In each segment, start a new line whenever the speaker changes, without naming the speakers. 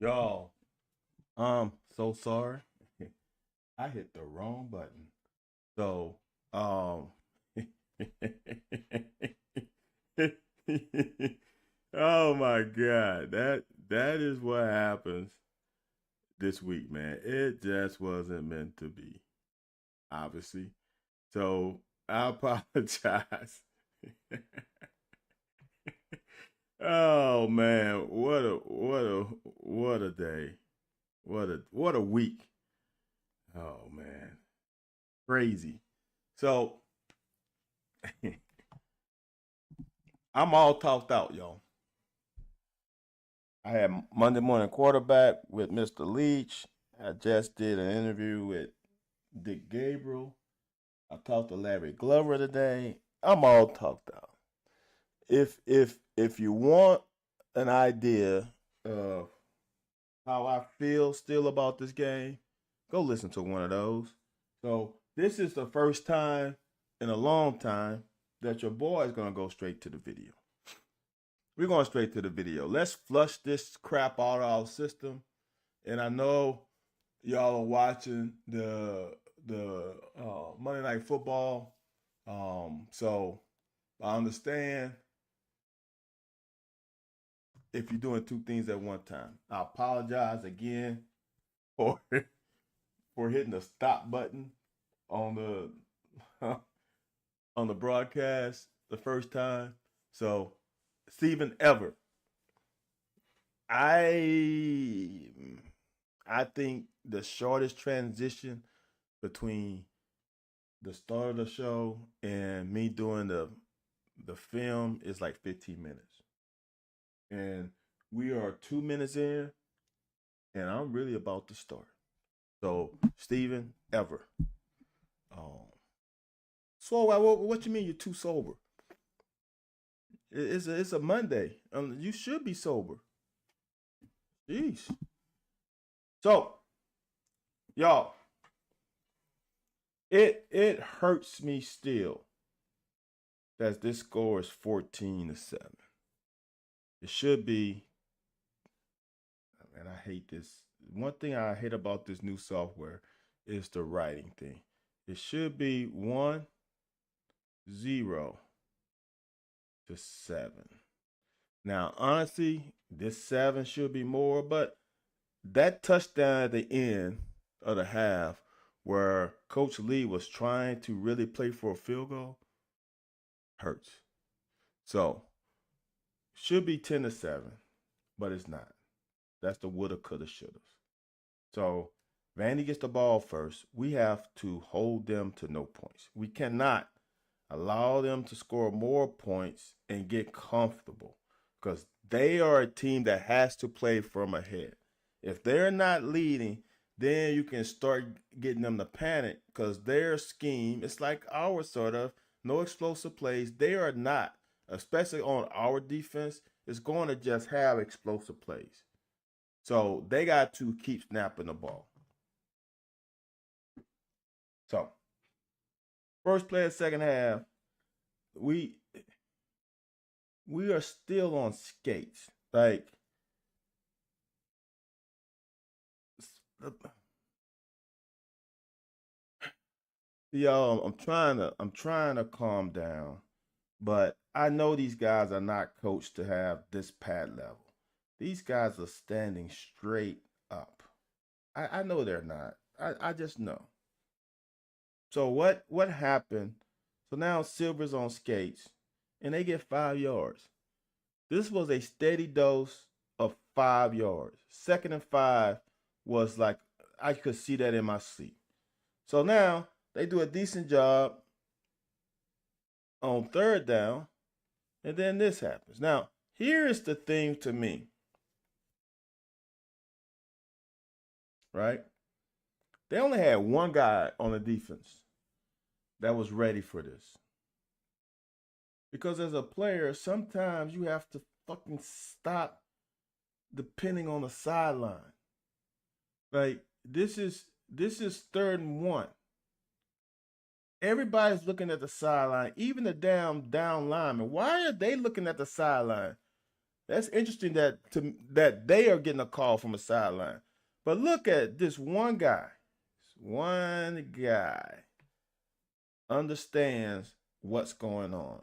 Y'all, so sorry. I hit the wrong button. So, um, oh my God, that is what happens this week, man. It just wasn't meant to be, obviously. So I apologize. Oh man, what a day. What a week. Oh man. Crazy. So I'm all talked out, y'all. I had Monday morning quarterback with Mr. Leach. I just did an interview with Dick Gabriel. I talked to Larry Glover today. I'm all talked out. If you want an idea of how I feel still about this game, go listen to one of those. So this is the first time in a long time that your boy is gonna go straight to the video. We're going straight to the video. Let's flush this crap out of our system. And I know y'all are watching the Monday Night Football. So I understand if you're doing two things at one time. I apologize again for for hitting the stop button on the on the broadcast the first time. So Stephen Ever, I I think the shortest transition between the start of the show and me doing the film is like 15 minutes. And we are 2 minutes in, and I'm really about to start. So, Stephen Ever. Um, so, what you mean you're too sober? It's a Monday. You should be sober. Jeez. So, y'all, it hurts me still that this score is 14-7. It should be. And I hate this. One thing I hate about this new software is the writing thing. It should be 1-0 to 7. Now, honestly, this 7 should be more, but that touchdown at the end of the half where Coach Lee was trying to really play for a field goal hurts. So, should be 10-7, but it's not. That's the woulda, coulda, shoulda. So, Vandy gets the ball first. We have to hold them to no points. We cannot allow them to score more points and get comfortable because they are a team that has to play from ahead. If they're not leading, then you can start getting them to panic because their scheme, it's like our sort of no explosive plays. They are not, especially on our defense. is going to just have explosive plays. So they got to keep snapping the ball. So first play of second half, we we are still on skates. Like y'all, I'm trying to calm down, but I know these guys are not coached to have this pad level. These guys are standing straight up. I know they're not. I just know. So what happened? So now Silver's on skates and they get 5 yards. This was a steady dose of 5 yards. Second and 5 was like I could see that in my sleep. So now they do a decent job on third down, and then this happens. Now, here is the thing to me, right? They only had one guy on the defense that was ready for this. Because as a player, sometimes you have to fucking stop depending on the sideline. Like this is third and one. Everybody's looking at the sideline, even the down linemen. Why are they looking at the sideline? That's interesting that they are getting a call from a sideline. But look at this one guy. This one guy understands what's going on.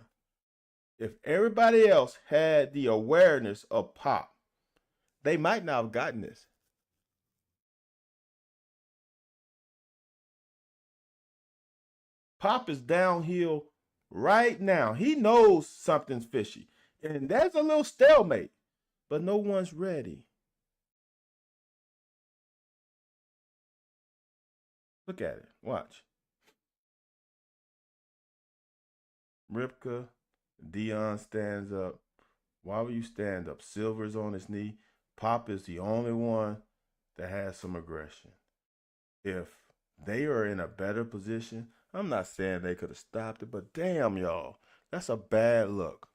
If everybody else had the awareness of Pop, they might not have gotten this. Pop is downhill right now. He knows something's fishy. And that's a little stalemate, but no one's ready. Look at it. Watch. Ripka, Dion stands up. Why would you stand up? Silver's on his knee. Pop is the only one that has some aggression. If they are in a better position, I'm not saying they could have stopped it, but damn, y'all, that's a bad look.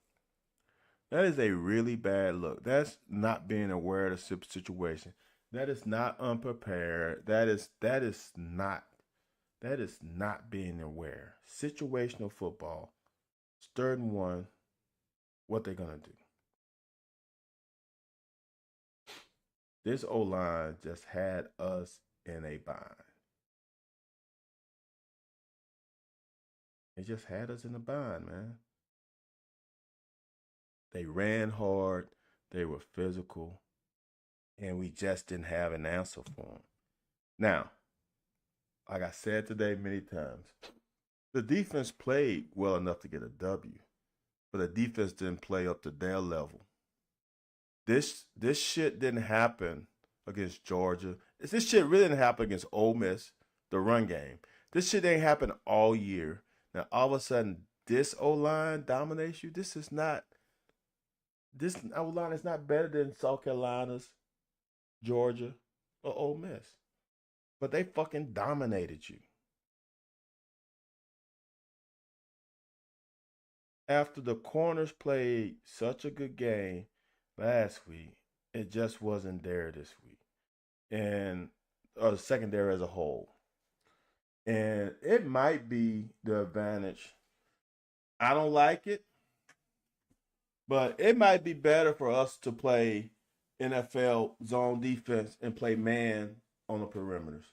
That is a really bad look. That's not being aware of the situation. That is not unprepared. That is not being aware. Situational football. Third and one. What they gonna do? This O line just had us in a bind. It just had us in a bind, man. They ran hard. They were physical, and we just didn't have an answer for them. Now, like I said today many times, the defense played well enough to get a W, but the defense didn't play up to their level. This shit didn't happen against Georgia. This shit really didn't happen against Ole Miss, the run game. This shit ain't happened all year. Now all of a sudden this O line dominates you. This O line is not better than South Carolina's, Georgia, or Ole Miss. But they fucking dominated you. After the corners played such a good game last week, it just wasn't there this week. And the secondary as a whole. And it might be the advantage. I don't like it, but it might be better for us to play NFL zone defense and play man on the perimeters.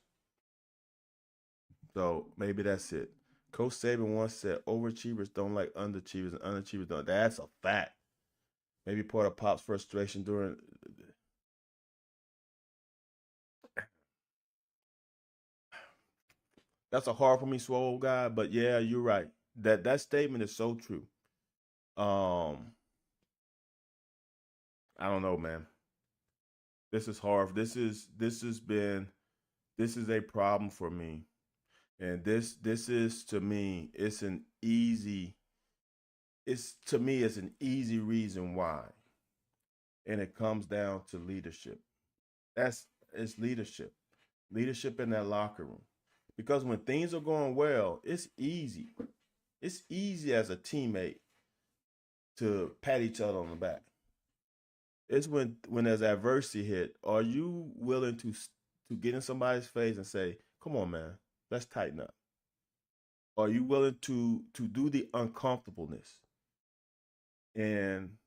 So maybe that's it. Coach Saban once said overachievers don't like underachievers and underachievers don't. That's a fact. Maybe part of Pop's frustration during. That's a hard for me, swole guy, but yeah, you're right. That statement is so true. Um, I don't know, man. This is hard. This is a problem for me, and this is to me it's an easy reason why, and it comes down to leadership. That's it's leadership in that locker room, because when things are going well, it's easy. It's easy as a teammate to pat each other on the back. It's when there's adversity hit. Are you willing to get in somebody's face and say, "Come on, man, let's tighten up"? Are you willing to do the uncomfortableness? And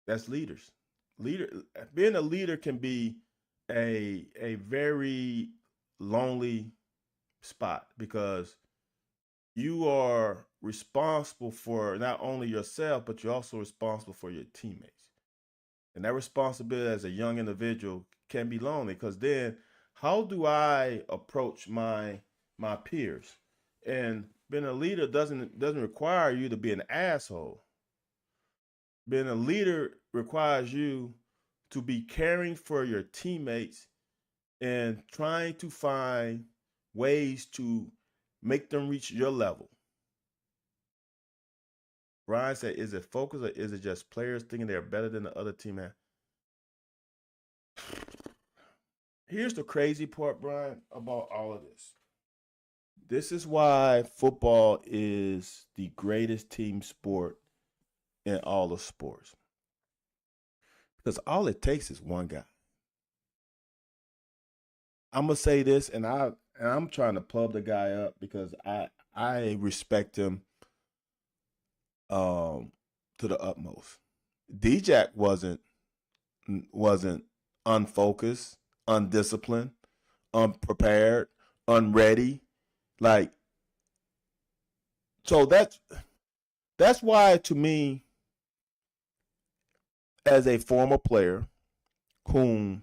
that's leaders. Leader being a leader can be a very lonely spot because you are responsible for not only yourself, but you're also responsible for your teammates. And that responsibility as a young individual can be lonely because then how do I approach my peers? And being a leader doesn't require you to be an asshole. Being a leader requires you to be caring for your teammates and trying to find ways to make them reach your level. Brian said, is it focus or is it just players thinking they're better than the other team? Man, here's the crazy part, Brian, about all of this. This is why football is the greatest team sport in all of sports. Because all it takes is one guy. I'm gonna say this, and I'm trying to pub the guy up because I respect him to the utmost. D-Jack wasn't unfocused, undisciplined, unprepared, unready. Like so that's why to me, as a former player, whom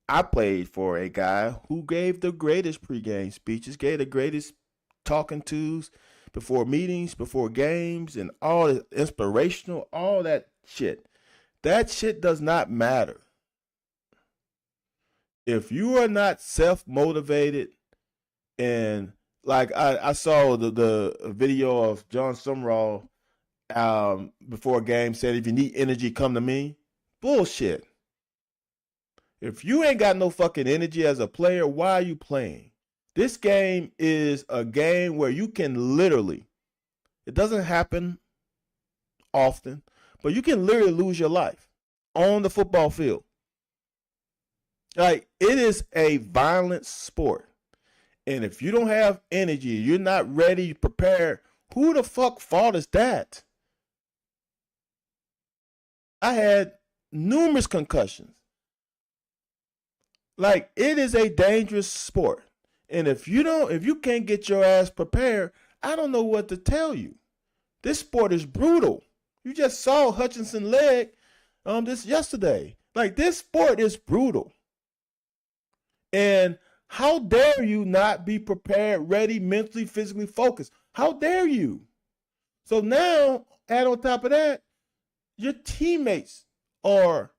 I played for a guy who gave the greatest pregame speeches, gave the greatest talking tos before meetings, before games, and all the inspirational, all that shit. That shit does not matter. If you are not self motivated and like I saw the video of John Sumrall before a game said, if you need energy, come to me. Bullshit. If you ain't got no fucking energy as a player, why are you playing? This game is a game where you can literally, it doesn't happen often, but you can literally lose your life on the football field. Like, it is a violent sport. And if you don't have energy, you're not ready, prepared, who the fuck fault is that? I had numerous concussions. Like, it is a dangerous sport. And if you can't get your ass prepared, I don't know what to tell you. This sport is brutal. You just saw Hutchinson leg this yesterday. Like, this sport is brutal. And how dare you not be prepared, ready, mentally, physically focused? How dare you? So now, add on top of that, your teammates are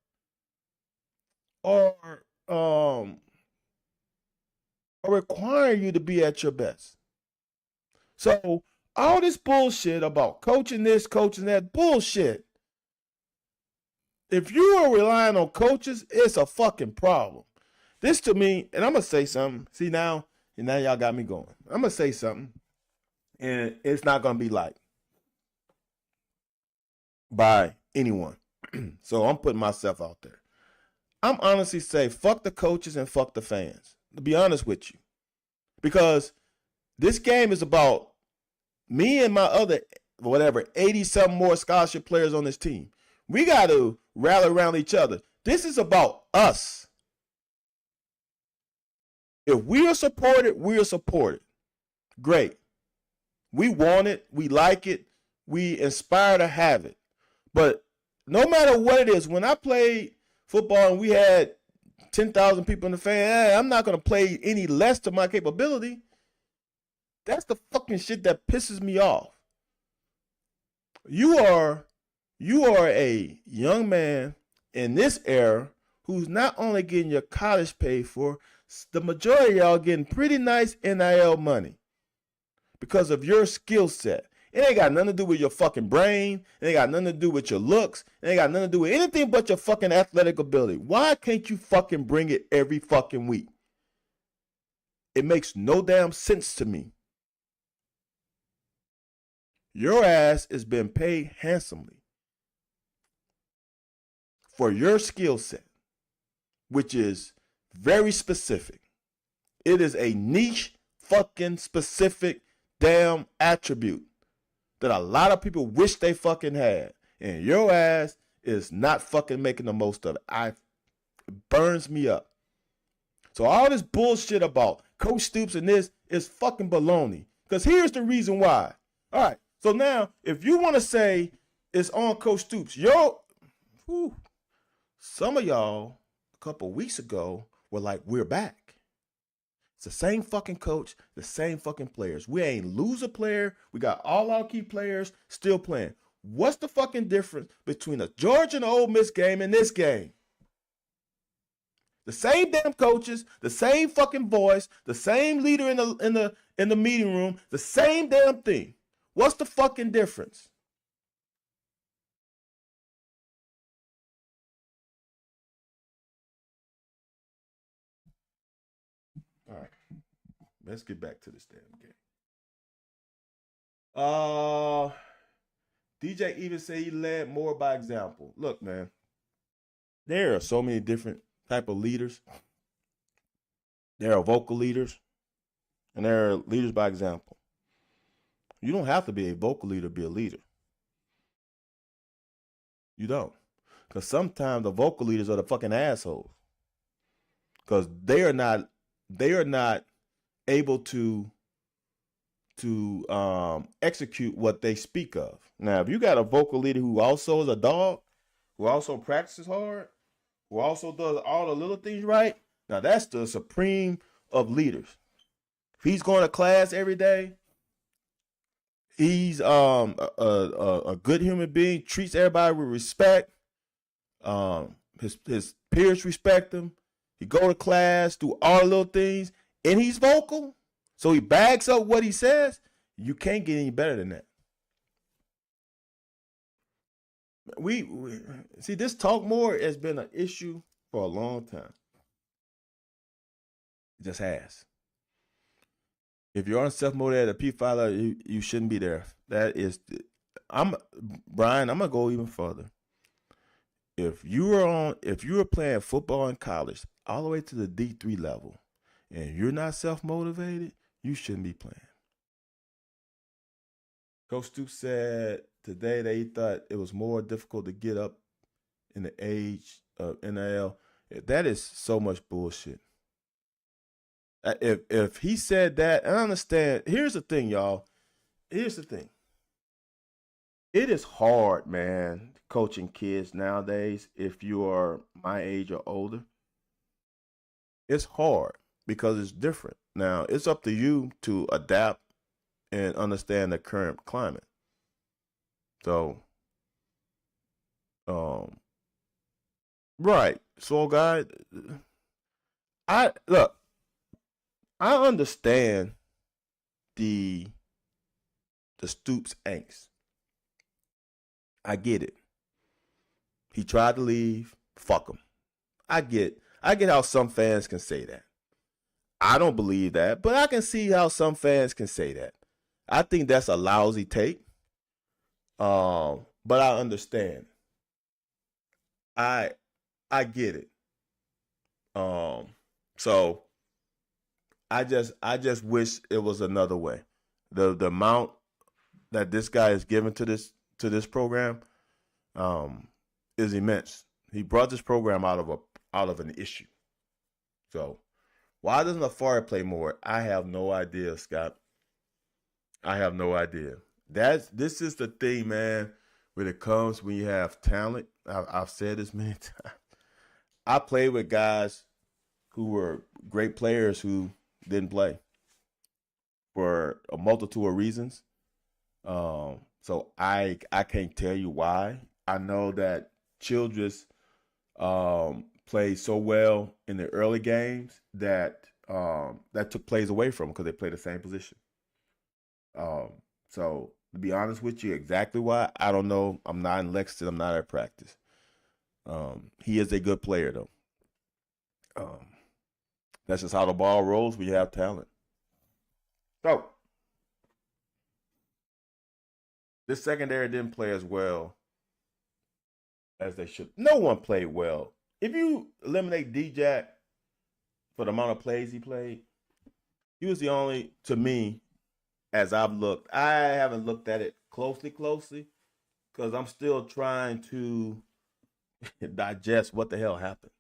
are um are requiring you to be at your best. So all this bullshit about coaching this, coaching that, bullshit. If you are relying on coaches, it's a fucking problem. This to me, and I'm gonna say something. See now, and now y'all got me going. I'm gonna say something, and it's not gonna be liked by anyone. So I'm putting myself out there. I'm honestly say fuck the coaches and fuck the fans. To be honest with you, because this game is about me and my other whatever 80 some more scholarship players on this team. We got to rally around each other. This is about us. If we are supported, we are supported. Great. We want it. We like it. We aspire to have it. But no matter what it is, when I played football and we had 10,000 people in the fan, I'm not going to play any less to my capability. That's the fucking shit that pisses me off. You are a young man in this era who's not only getting your college paid for, the majority of y'all getting pretty nice NIL money because of your skill set. It ain't got nothing to do with your fucking brain. It ain't got nothing to do with your looks. It ain't got nothing to do with anything but your fucking athletic ability. Why can't you fucking bring it every fucking week? It makes no damn sense to me. Your ass is being paid handsomely. for your skill set, which is very specific. It is a niche fucking specific damn attribute that a lot of people wish they fucking had. And your ass is not fucking making the most of it. It burns me up. So all this bullshit about Coach Stoops and this is fucking baloney. Because here's the reason why. All right. So now, if you want to say it's on Coach Stoops, some of y'all a couple weeks ago were like, we're back. It's the same fucking coach, the same fucking players. We ain't lose a player. We got all our key players still playing. What's the fucking difference between a Georgia and Ole Miss game and this game? The same damn coaches, the same fucking voice, the same leader in the meeting room, the same damn thing. What's the fucking difference? All right, let's get back to this damn game. DJ even said he led more by example. Look, man, there are so many different type of leaders. There are vocal leaders, and there are leaders by example. You don't have to be a vocal leader to be a leader. You don't. Because sometimes the vocal leaders are the fucking assholes. Because they are not able to execute what they speak of. Now, if you got a vocal leader who also is a dog, who also practices hard, who also does all the little things right, now that's the supreme of leaders. If he's going to class every day, he's a good human being, treats everybody with respect. His peers respect him. He go to class, do all the little things, and he's vocal. So he bags up what he says. You can't get any better than that. We see this talk more has been an issue for a long time. It just has. If you're on self-motivated at P5, you shouldn't be there. That is, Brian. I'm gonna go even further. If you were playing football in college all the way to the D3 level, and you're not self-motivated, you shouldn't be playing. Coach Stoops said today that he thought it was more difficult to get up in the age of NIL. That is so much bullshit. If he said that, I understand. Here's the thing, y'all. Here's the thing. It is hard, man, coaching kids nowadays if you are my age or older. It's hard because it's different. Now, it's up to you to adapt and understand the current climate. So, right. So, guy, I understand the Stoops angst. I get it. He tried to leave. Fuck him. I get how some fans can say that. I don't believe that, but I can see how some fans can say that. I think that's a lousy take. But I understand. I get it. So I just wish it was another way. The amount that this guy is given to this program is immense. He brought this program out of an issue. So why doesn't Afari play more? I have no idea, Scott. I have no idea. This is the thing, man. When it comes when you have talent, I've said this many times. I played with guys who were great players who didn't play for a multitude of reasons. So I can't tell you why. I know that Childress played so well in the early games that that took plays away from him because they played the same position. So to be honest with you, exactly why I don't know. I'm not in Lexington. I'm not at practice. He is a good player though. That's just how the ball rolls. We have talent. So this secondary didn't play as well as they should. No one played well. If you eliminate D-Jack for the amount of plays he played, he was the only, to me, as I've looked. I haven't looked at it closely, because I'm still trying to digest what the hell happened.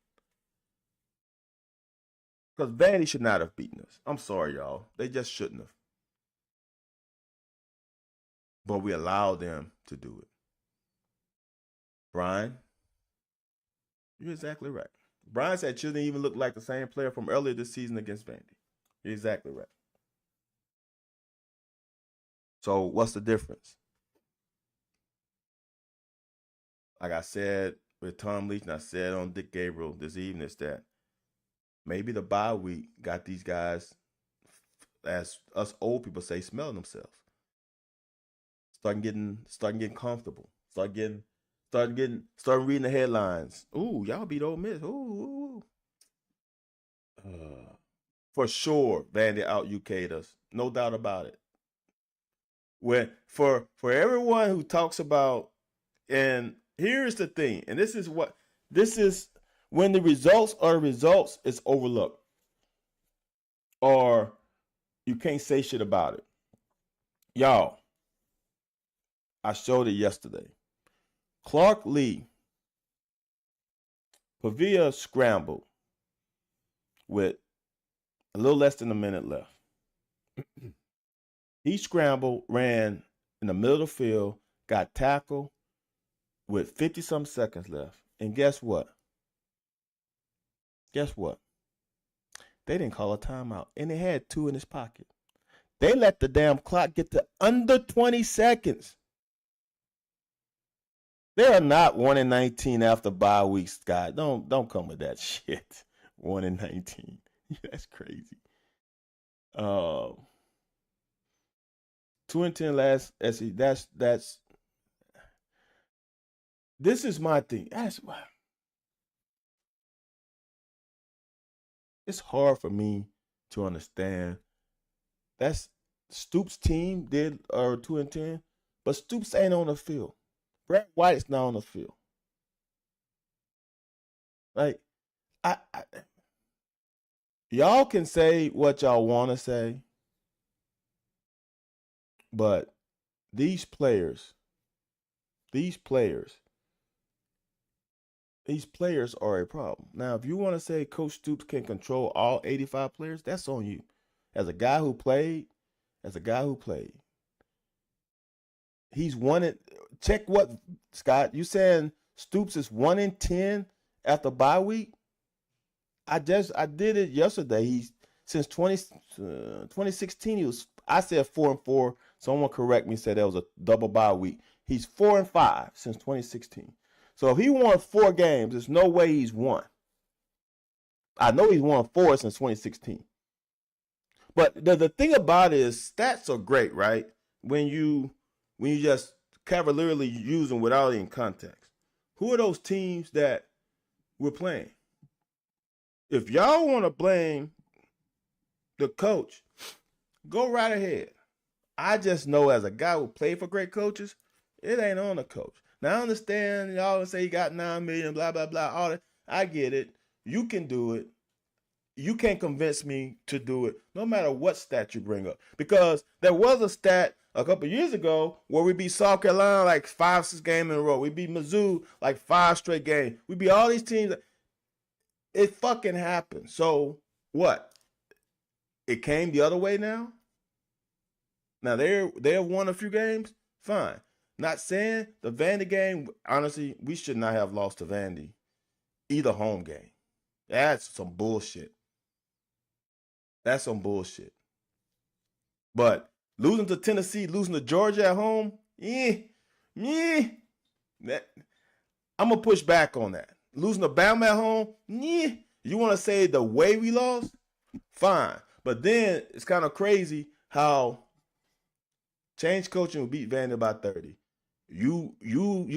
Because Vandy should not have beaten us. I'm sorry, y'all. They just shouldn't have. But we allowed them to do it. Brian, you're exactly right. Brian said shouldn't even look like the same player from earlier this season against Vandy. You're exactly right. So what's the difference? Like I said with Tom Leach, and I said on Dick Gabriel this evening, is that maybe the bye week got these guys, as us old people say, smelling themselves. Starting getting comfortable. Starting reading the headlines. Ooh, y'all beat Ole Miss. Ooh. For sure, Vandy out UK'd us. No doubt about it. When for everyone who talks about, and here's the thing, and this is when the results are results, it's overlooked. Or you can't say shit about it. Y'all, I showed it yesterday. Clark Lee, Pavia scrambled with a little less than a minute left. He scrambled, ran in the middle of the field, got tackled with 50 some seconds left. And guess what? They didn't call a timeout, and they had 2 in his pocket. They let the damn clock get to under 20 seconds. They are not 1-19 after bye week, Scott. Don't come with that shit. 1-19. That's crazy. 2-10 last SE. That's this is my thing. That's why it's hard for me to understand. That's Stoops' team did 2-10, but Stoops ain't on the field. Brett White is not on the field. Like, I y'all can say what y'all want to say, but these players are a problem. Now, if you want to say Coach Stoops can control all 85 players, that's on you. As a guy who played, he's won it. Check what, Scott, you saying Stoops is 1-10 after bye week? I did it yesterday. He's since 2016 he was, I said 4-4. Someone correct me, said that was a double bye week. He's 4-5 since 2016. So if he won 4 games, there's no way he's won. I know he's won 4 since 2016. But the thing about it is stats are great, right? When you just cavalierly use them without any context. Who are those teams that we're playing? If y'all want to blame the coach, go right ahead. I just know as a guy who played for great coaches, it ain't on the coach. Now I understand y'all say he got 9 million, blah, blah, blah, all that. I get it. You can do it. You can't convince me to do it, no matter what stat you bring up. Because there was a stat a couple years ago where we beat South Carolina like 5-6 games in a row. We beat Mizzou like 5 straight games. We beat all these teams. It fucking happened. So what? It came the other way now? Now they have won a few games? Fine. Not saying the Vandy game, honestly, we should not have lost to Vandy. Either home game. That's some bullshit. But losing to Tennessee, losing to Georgia at home, I'm going to push back on that. Losing to Bama at home, you want to say the way we lost? Fine. But then it's kind of crazy how change coaching will beat Vandy by 30. You're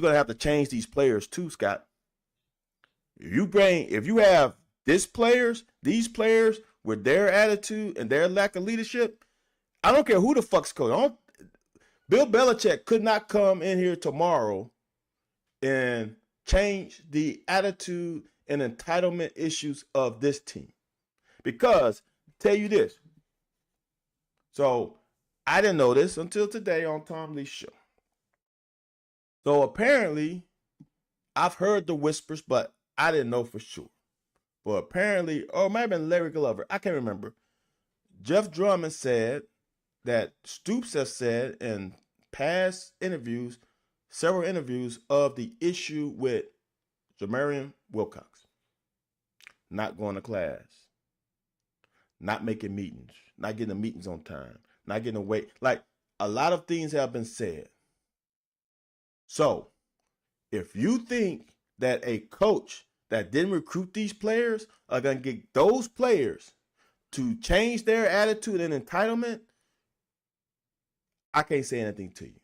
gonna have to change these players too, Scott. If you have these players with their attitude and their lack of leadership, I don't care who the fuck's coach. Bill Belichick could not come in here tomorrow and change the attitude and entitlement issues of this team. Because, tell you this. So, I didn't know this until today on Tom Lee's show. So, apparently, I've heard the whispers, but I didn't know for sure. But apparently, or it might have been Larry Glover, I can't remember. Jeff Drummond said that Stoops has said in past interviews, several interviews, of the issue with Jamarian Wilcox not going to class, not making meetings, not getting the meetings on time, not getting away. Like, a lot of things have been said. So, if you think that a coach that didn't recruit these players are going to get those players to change their attitude and entitlement, I can't say anything to you.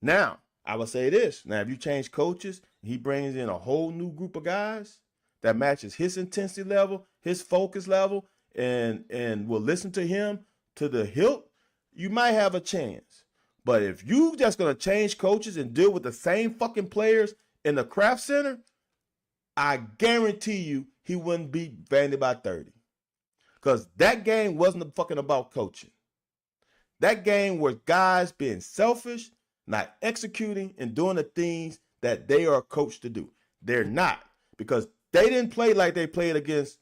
Now, I will say this. Now, if you change coaches, he brings in a whole new group of guys that matches his intensity level, his focus level, and will listen to him to the hilt, you might have a chance. But if you just going to change coaches and deal with the same fucking players in the Kraft Center, I guarantee you he wouldn't beat Vandy by 30. Because that game wasn't fucking about coaching. That game was guys being selfish, not executing, and doing the things that they are coached to do. They're not. Because they didn't play like they played against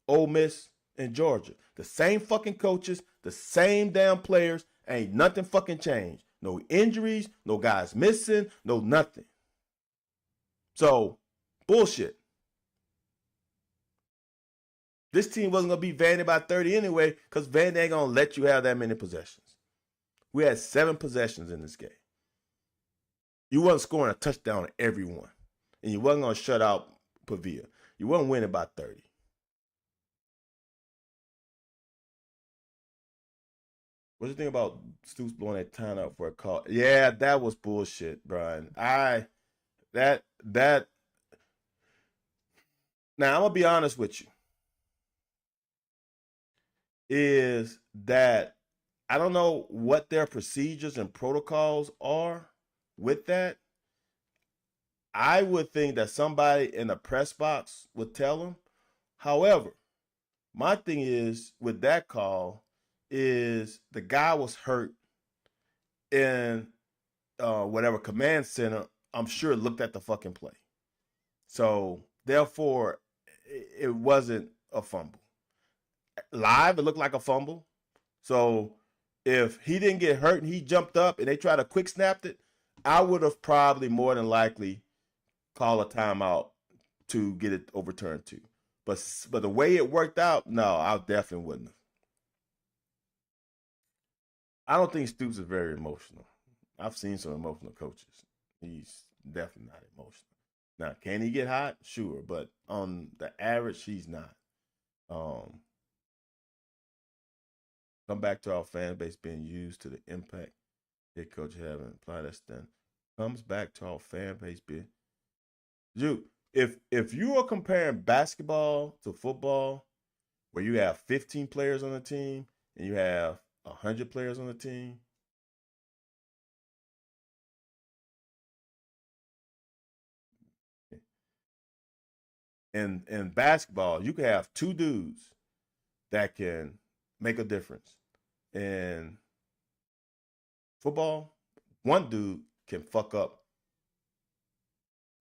Ole Miss and Georgia. The same fucking coaches, the same damn players, ain't nothing fucking changed. No injuries, no guys missing, no nothing. So, bullshit. This team wasn't going to beat Vandy by 30 anyway, because Vandy ain't going to let you have that many possessions. We had 7 possessions in this game. You wasn't scoring a touchdown on every one. And you wasn't going to shut out Pavia. You wasn't winning by 30. What do you think about Stoops blowing that time out for a call? Yeah, that was bullshit, Brian. Now I'm going to be honest with you. Is that I don't know what their procedures and protocols are with that. I would think that somebody in the press box would tell them. However, my thing is with that call is the guy was hurt in whatever command center, I'm sure looked at the fucking play. So therefore, it wasn't a fumble. Live, it looked like a fumble. So if he didn't get hurt and he jumped up and they tried to quick snap it, I would have probably more than likely called a timeout to get it overturned too. But the way it worked out, no, I definitely wouldn't have. I don't think Stoops is very emotional. I've seen some emotional coaches. He's definitely not emotional. Now, can he get hot? Sure, but on the average, he's not. Come back to our fan base being used to the impact head coach having applied that stand. Comes back to our fan base being you. If you are comparing basketball to football, where you have 15 players on the team and you have 100 players on the team, in basketball, you can have 2 dudes that can make a difference. In football, 1 dude can fuck up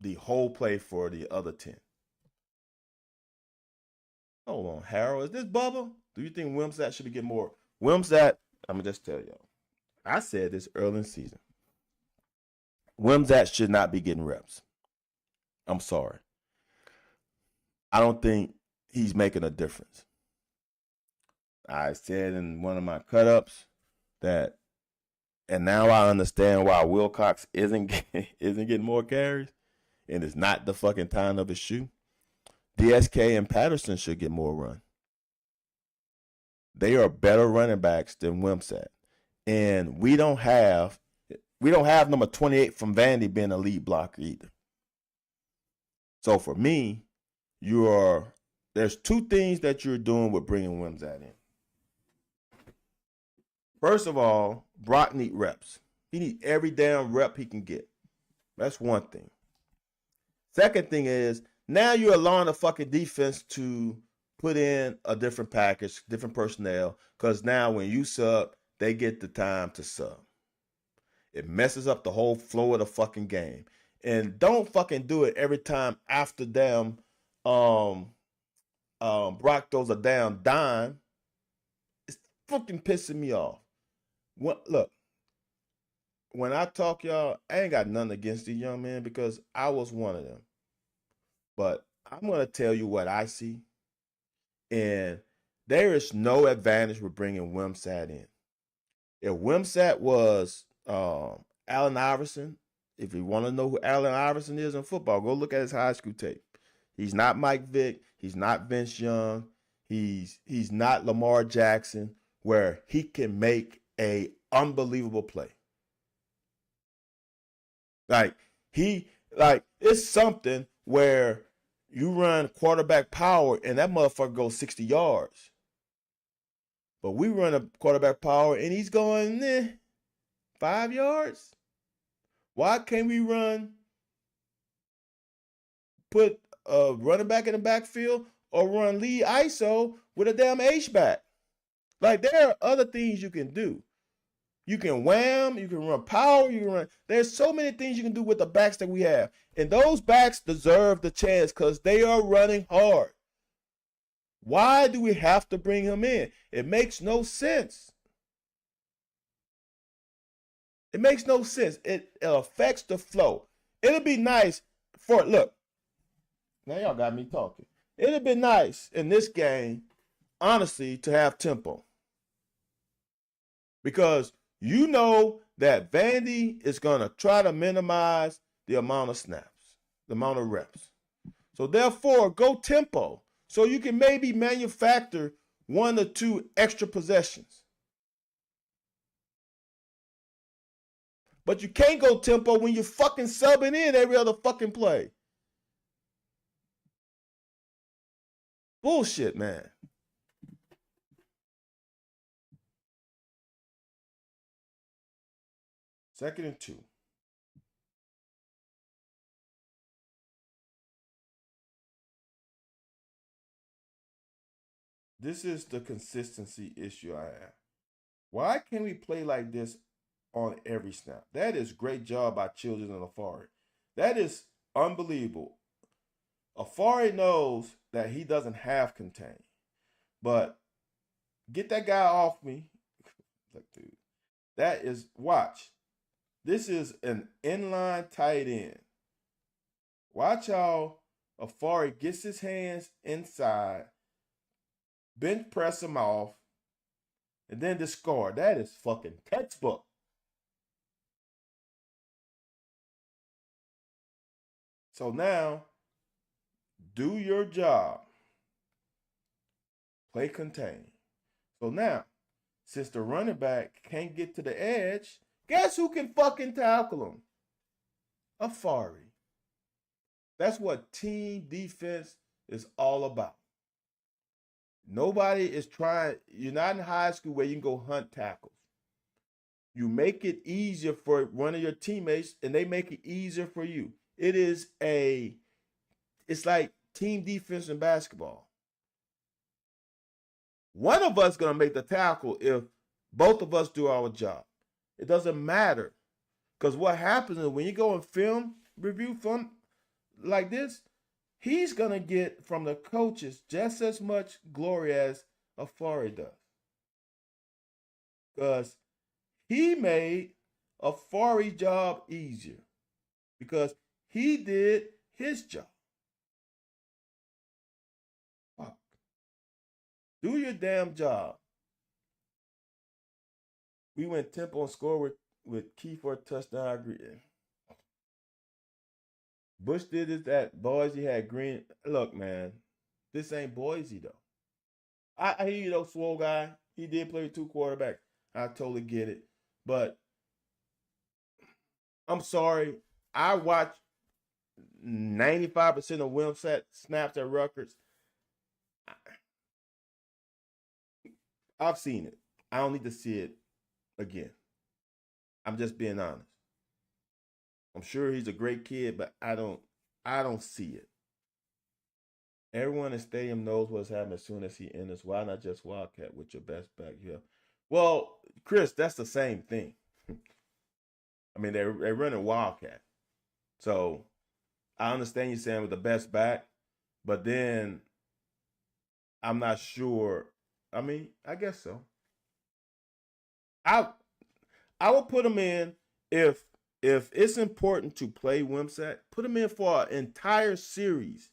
the whole play for the other 10. Hold on, Harold. Is this Bubba? Do you think Wimsatt should be getting more? Wimsatt, I'm going to just tell y'all. I said this early in the season. Wimsatt should not be getting reps. I'm sorry. I don't think he's making a difference. I said in one of my cut-ups that, and now I understand why Wilcox isn't getting more carries, and it's not the fucking time of his shoe. DSK and Patterson should get more run. They are better running backs than Wimsatt, and we don't have number 28 from Vandy being a lead blocker either. So for me, there's 2 things that you're doing with bringing Wimsatt in. First of all, Brock needs reps. He needs every damn rep he can get. That's one thing. Second thing is now you're allowing the fucking defense to put in a different package, different personnel, because now when you sub, they get the time to sub. It messes up the whole flow of the fucking game. And don't fucking do it every time after them um Brock throws a damn dime. It's fucking pissing me off. Look, when I talk y'all, I ain't got nothing against these young men because I was one of them. But I'm gonna tell you what I see, and there is no advantage with bringing Wimsat in. If Wimsat was Allen Iverson, if you want to know who Allen Iverson is in football, go look at his high school tape. He's not Mike Vick. He's not Vince Young. He's not Lamar Jackson, where he can make a unbelievable play. Like it's something where you run quarterback power and that motherfucker goes 60 yards. But we run a quarterback power and he's going 5 yards. Why can't we put a running back in the backfield or run lead ISO with a damn H-back? Like, there are other things you can do. You can wham, you can run power, you can run. There's so many things you can do with the backs that we have. And those backs deserve the chance because they are running hard. Why do we have to bring him in? It makes no sense. It makes no sense. It affects the flow. It'd be nice look, now y'all got me talking. It'd be nice in this game, honestly, to have tempo. Because you know that Vandy is going to try to minimize the amount of snaps, the amount of reps. So therefore, go tempo so you can maybe manufacture 1 or 2 extra possessions. But you can't go tempo when you're fucking subbing in every other fucking play. Bullshit, man. Second and 2. This is the consistency issue I have. Why can't we play like this on every snap? That is great job by Children and Afari. That is unbelievable. Afari knows that he doesn't have contain. But get that guy off me. Like, dude, that is, watch. This is an inline tight end. Watch how Afari gets his hands inside, bench press him off, and then discard. That is fucking textbook. So now, do your job. Play contain. So now, since the running back can't get to the edge, guess who can fucking tackle him? Afari. That's what team defense is all about. Nobody is trying, you're not in high school where you can go hunt tackles. You make it easier for one of your teammates and they make it easier for you. It's like team defense in basketball. One of us is going to make the tackle if both of us do our job. It doesn't matter. Because what happens is when you go and review film like this, he's going to get from the coaches just as much glory as Afari does. Because he made Afari's job easier. Because he did his job. Fuck. Do your damn job. We went tempo and score with Key for a touchdown. I agree. Bush did this at Boise, had Green. Look, man, this ain't Boise, though. I hear you, though, swole guy. He did play with 2 quarterbacks. I totally get it. But I'm sorry. I watched 95% of Wimsat snaps at Rutgers. I've seen it. I don't need to see it again. I'm just being honest. I'm sure he's a great kid, but I don't. I don't see it. Everyone in the stadium knows what's happening as soon as he enters. Why not just Wildcat with your best back here? Well, Chris, that's the same thing. I mean, they're running Wildcat. So I understand you saying with the best back, but then I'm not sure. I mean, I guess so. I I will put him in if it's important to play Wimsatt. Put him in for an entire series.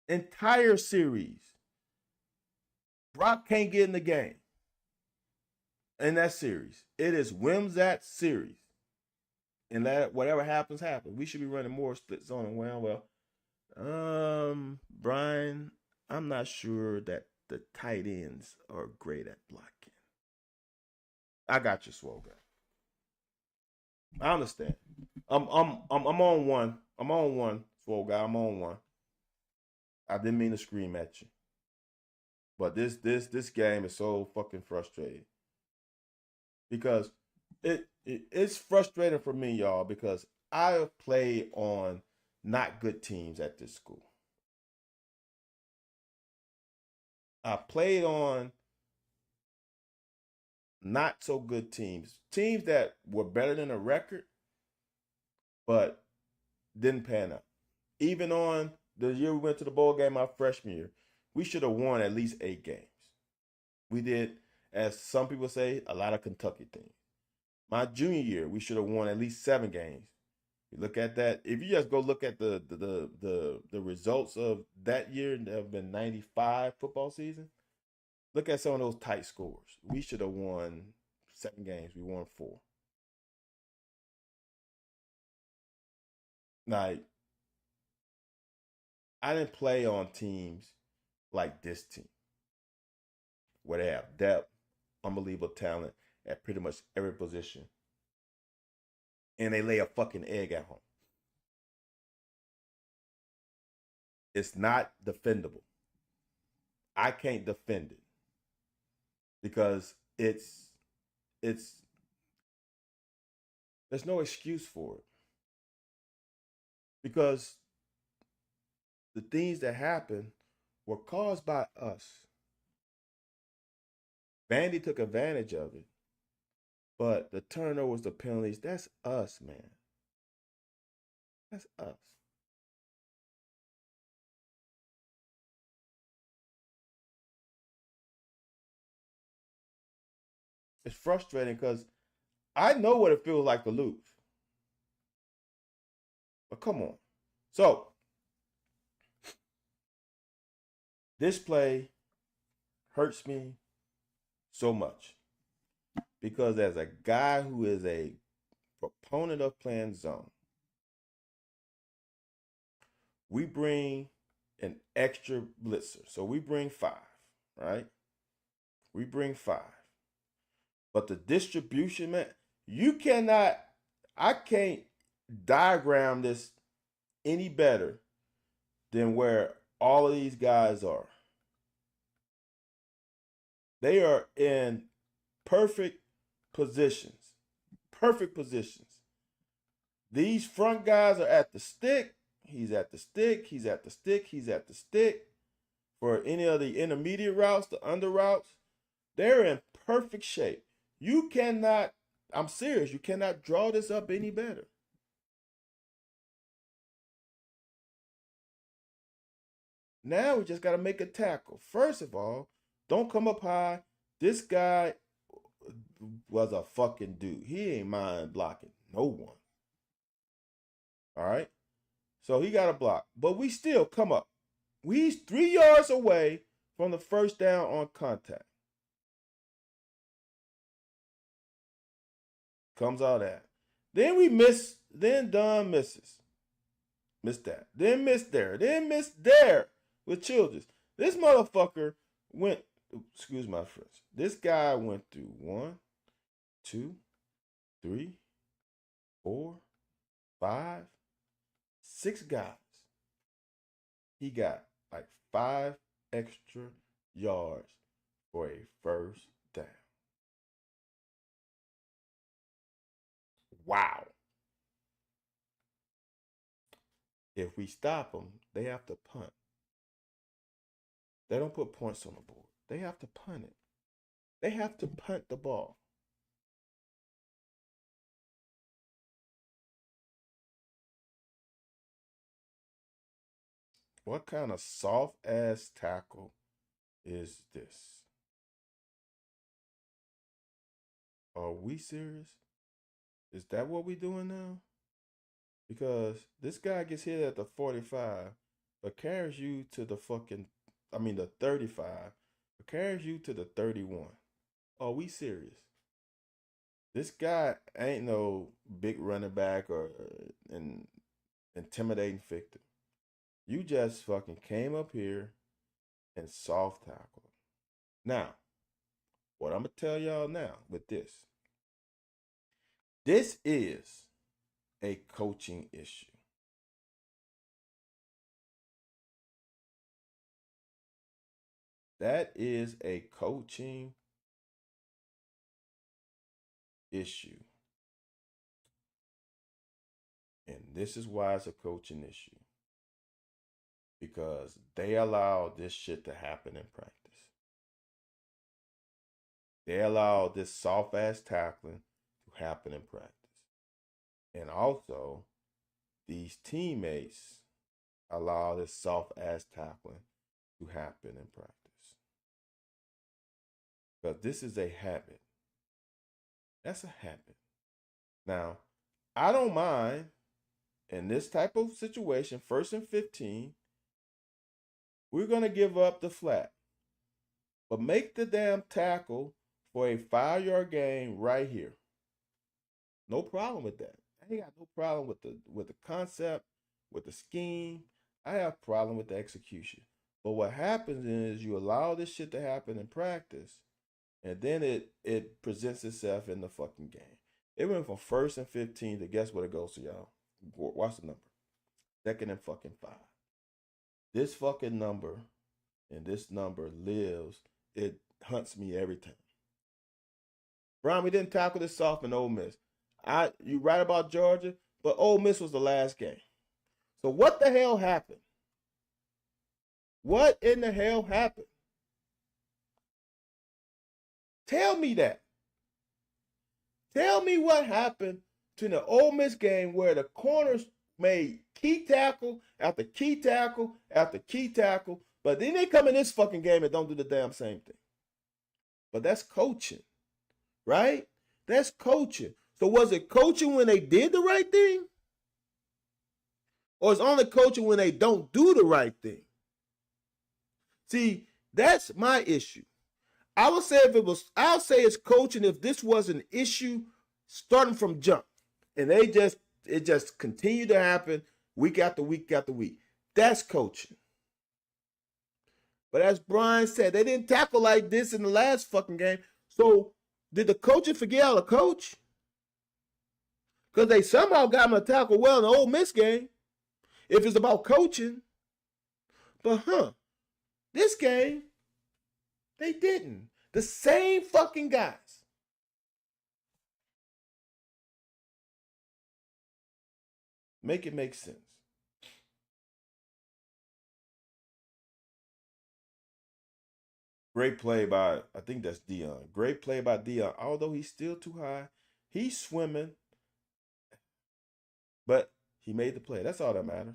Entire series. Brock can't get in the game in that series. It is Wimsatt series. And that whatever happens, happens. We should be running more split zone and well. Brian, I'm not sure that the tight ends are great at blocking. I got you, Swole guy. I understand. I'm on one. I'm on one, Swole guy. I'm on one. I didn't mean to scream at you, but this game is so fucking frustrating because it's frustrating for me, y'all, because I have played on not good teams at this school. I played on not so good teams, teams that were better than a record, but didn't pan out. Even on the year we went to the bowl game my freshman year, we should have won at least 8 games. We did, as some people say, a lot of Kentucky things. My junior year, we should have won at least 7 games. You look at that. If you just go look at the results of that year, there have been 95 football season. Look at some of those tight scores. We should have won 7 games. We won 4. Like, I didn't play on teams like this team, where they have depth, unbelievable talent at pretty much every position, and they lay a fucking egg at home. It's not defendable. I can't defend it because it's there's no excuse for it because the things that happen were caused by us. Vandy took advantage of it, but the turnovers, the penalties, that's us, man. That's us. It's frustrating because I know what it feels like to lose. But come on. So, this play hurts me so much because as a guy who is a proponent of playing zone, we bring an extra blitzer. So we bring 5, right? We bring 5. But the distribution, man, I can't diagram this any better than where all of these guys are. They are in perfect positions. Perfect positions. These front guys are at the stick. He's at the stick. He's at the stick. He's at the stick. For any of the intermediate routes, the under routes, they're in perfect shape. You cannot, I'm serious, you cannot draw this up any better. Now we just got to make a tackle. First of all, don't come up high. This guy was a fucking dude. He ain't mind blocking no one. All right? So he got a block. But we still come up. He's 3 yards away from the first down on contact. Comes out that. Then we miss. Then Dunn misses. Missed that. Then missed there. Then missed there with Childress. This motherfucker went. Excuse my French. This guy went through 1, 2, 3, 4, 5, 6 guys. He got like 5 extra yards for a first down. Wow. If we stop them, they have to punt. They don't put points on the board. They have to punt it. They have to punt the ball. What kind of soft ass tackle is this? Are we serious? Is that what we doing now? Because this guy gets hit at the 45, but carries you to the the 35, but carries you to the 31. Are we serious? This guy ain't no big running back or an intimidating figure. You just fucking came up here and soft tackled. Now, what I'm gonna tell y'all now with this is a coaching issue. That is a coaching issue. And this is why it's a coaching issue. Because they allow this shit to happen in practice. They allow this soft ass tackling to happen in practice. And also, these teammates allow this soft ass tackling to happen in practice. Because this is a habit. That's a habit. Now, I don't mind in this type of situation, 1st and 15, we're going to give up the flat. But make the damn tackle for a 5-yard gain right here. No problem with that. I ain't got no problem with the concept, with the scheme. I have a problem with the execution. But what happens is you allow this shit to happen in practice, and then it presents itself in the fucking game. It went from 1st and 15 to guess what it goes to, y'all. Watch the number. 2nd and fucking 5. This fucking number and this number lives. It hunts me every time. Brian, we didn't tackle this soft in Ole Miss. You right about Georgia, but Ole Miss was the last game. So what the hell happened? What in the hell happened? Tell me that. Tell me what happened to the Ole Miss game where the corners made key tackle after key tackle after key tackle, but then they come in this fucking game and don't do the damn same thing. But that's coaching, right? That's coaching. So was it coaching when they did the right thing? Or is only coaching when they don't do the right thing? See, that's my issue. I'll say it's coaching if this was an issue starting from jump. And it just continued to happen week after week after week. That's coaching. But as Brian said, they didn't tackle like this in the last fucking game. So did the coaching forget how to coach? Because they somehow got him to tackle well in the Ole Miss game. If it's about coaching. But this game, they didn't. The same fucking guys. Make it make sense. Great play by, I think that's Dion. Great play by Dion. Although he's still too high, he's swimming, but he made the play. That's all that matters.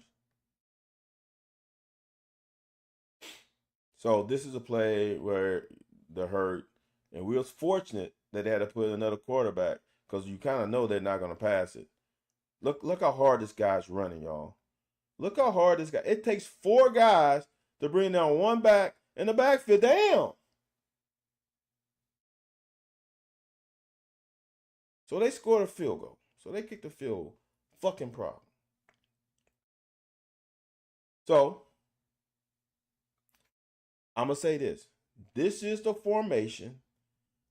So this is a play where they're hurt, and we was fortunate that they had to put another quarterback because you kind of know they're not going to pass it. Look how hard this guy's running, y'all. Look how hard this guy. It takes 4 guys to bring down one back in the backfield. Damn. So they scored a field goal. So they kicked the field goal. Fucking problem. So I'm going to say this. This is the formation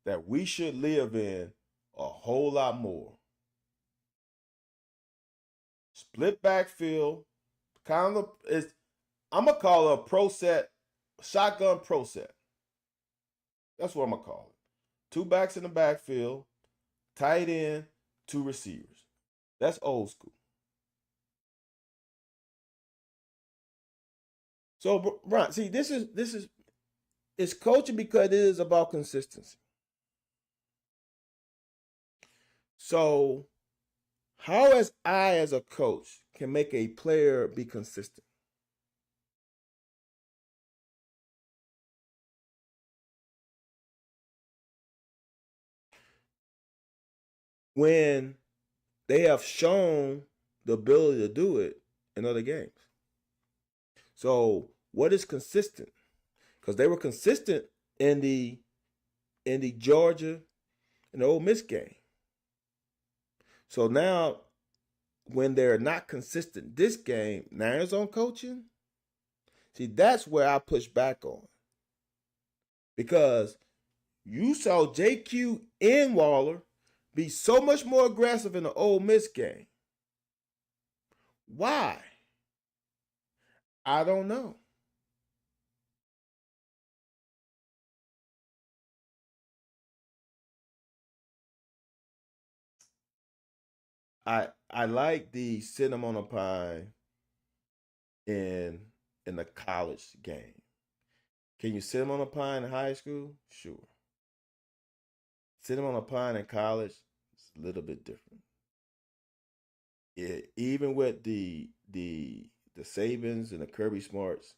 that we should live in a whole lot more. Split backfield, kind of is. I'm gonna call it a pro set, shotgun pro set. That's what I'm gonna call it. 2 backs in the backfield, tight end, 2 receivers. That's old school. So, Ron, see, this is it's coaching because it is about consistency. So, how as I as a coach can make a player be consistent when they have shown the ability to do it in other games? So, what is consistent? Because they were consistent in the Georgia and the Ole Miss game. So now, when they're not consistent this game, now it's on coaching. See, that's where I push back on because you saw JQ and Waller be so much more aggressive in the Ole Miss game. Why? I don't know. I like the cinnamon on a pine in in the college game. Can you sit on a pine in high school? Sure. Sit on a pine in college, it's a little bit different. Yeah, even with the Sabins and the Kirby Smarts,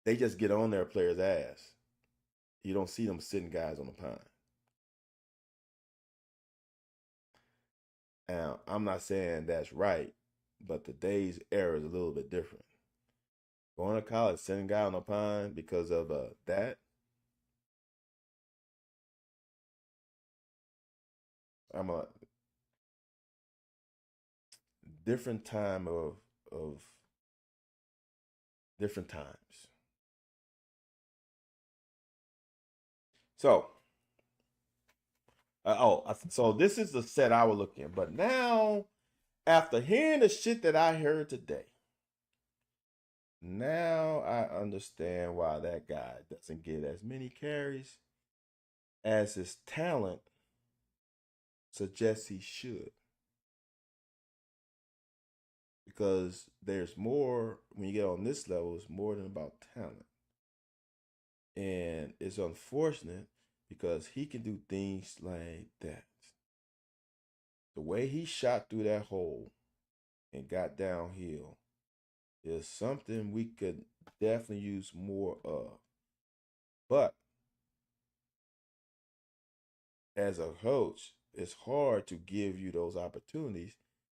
they just get on their players' ass. You don't see them sitting guys on the pine. Now, I'm not saying that's right, but today's era is a little bit different. Going to college, sitting a guy on the pine because of that, I'm a different time of different times. So, so this is the set I was looking, but now after hearing the shit that I heard today, now I understand why that guy doesn't get as many carries as his talent suggests he should. Because there's more, when you get on this level, it's more than about talent. And it's unfortunate because he can do things like that. The way he shot through that hole and got downhill is something we could definitely use more of. But as a coach, it's hard to give you those opportunities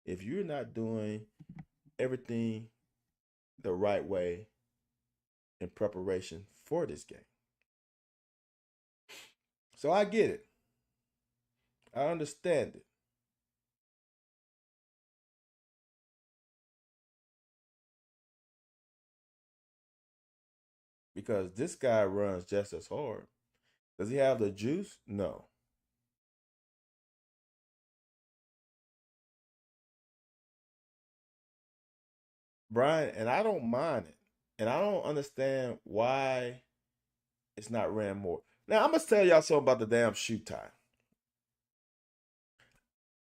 if you're not doing everything the right way in preparation for this game. So I get it. I understand it. Because this guy runs just as hard. Does he have the juice? No. Brian, and I don't mind it. And I don't understand why it's not ran more. Now, I'm going to tell y'all something about the damn shoe tie.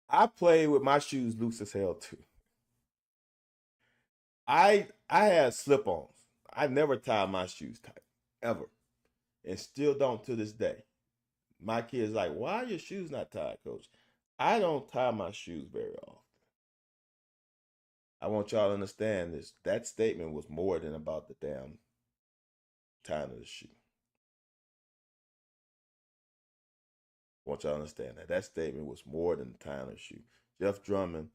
I play with my shoes loose as hell too. I had slip-ons. I never tied my shoes tight ever, and still don't to this day. My kids like, why are your shoes not tied, coach? I don't tie my shoes very often. I want y'all to understand this. That statement was more than about the damn tying of the shoe. I want y'all to understand that. That statement was more than the tying of the shoe. Jeff Drummond,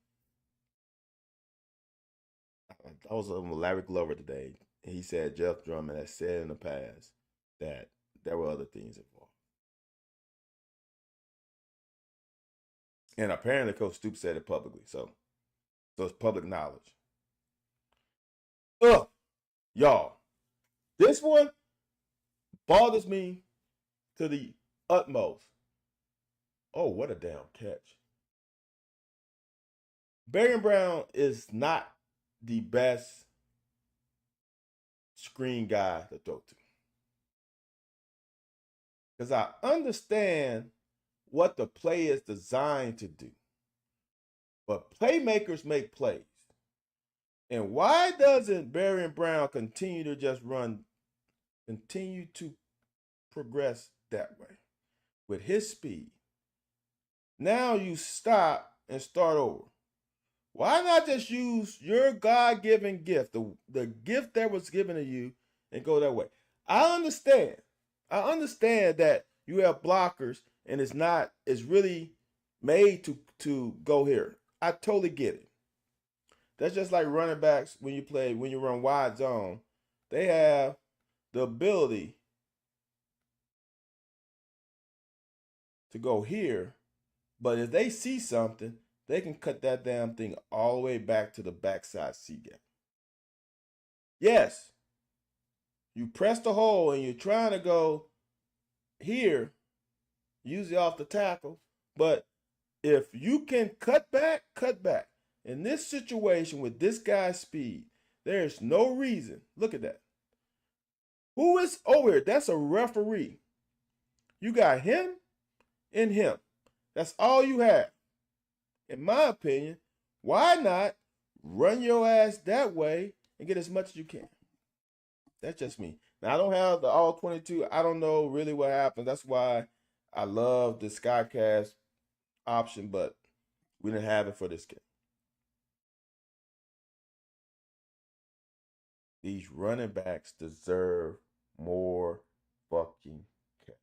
I was on Larry Glover today, and he said Jeff Drummond has said in the past that there were other things involved. And apparently Coach Stoops said it publicly. So it's public knowledge. Ugh, y'all. This one bothers me to the utmost. Oh, what a damn catch. Barry Brown is not the best screen guy to throw to. Because I understand what the play is designed to do. But playmakers make plays. And why doesn't Barry and Brown continue to just run, continue to progress that way with his speed? Now you stop and start over. Why not just use your God given gift, the gift that was given to you, and go that way? I understand. I understand that you have blockers and it's really made to go here. I totally get it. That's just like running backs when you run wide zone. They have the ability to go here, but if they see something, they can cut that damn thing all the way back to the backside C gap. Yes, you press the hole and you're trying to go here, usually off the tackle. But if you can cut back, cut back. In this situation with this guy's speed, there's no reason. Look at that. Who is over here? That's a referee. You got him and him. That's all you have. In my opinion, why not run your ass that way and get as much as you can? That's just me. Now I don't have the all 22. I don't know really what happened. That's why I love the Skycast option, but we didn't have it for this game. These running backs deserve more fucking care.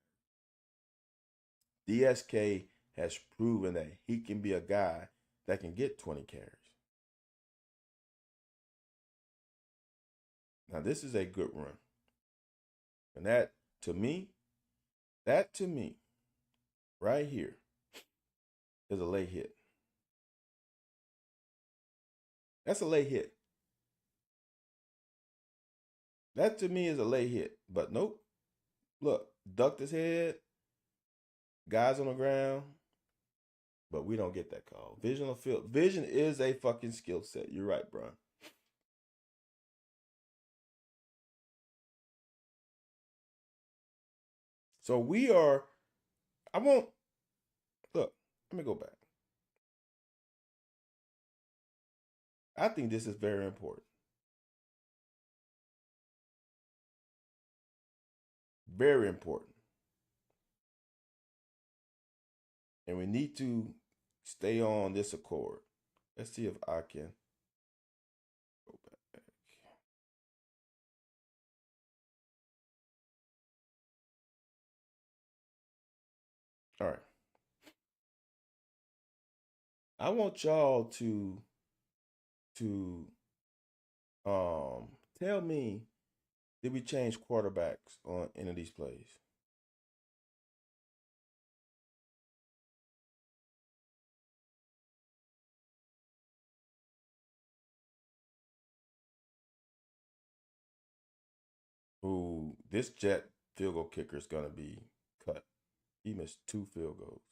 DSK has proven that he can be a guy that can get 20 carries. Now this is a good run. And that to me, right here is a late hit. That's a late hit. That to me is a late hit. But nope. Look, ducked his head, guys on the ground, but we don't get that call. Vision on field. Vision is a fucking skill set. You're right, bro. So we are, I won't, look, let me go back. I think this is very important. Very important. And we need to stay on this accord. Let's see if I can go back. All right. I want y'all to tell me, did we change quarterbacks on any of these plays? Who this jet field goal kicker is gonna be cut. He missed 2 field goals.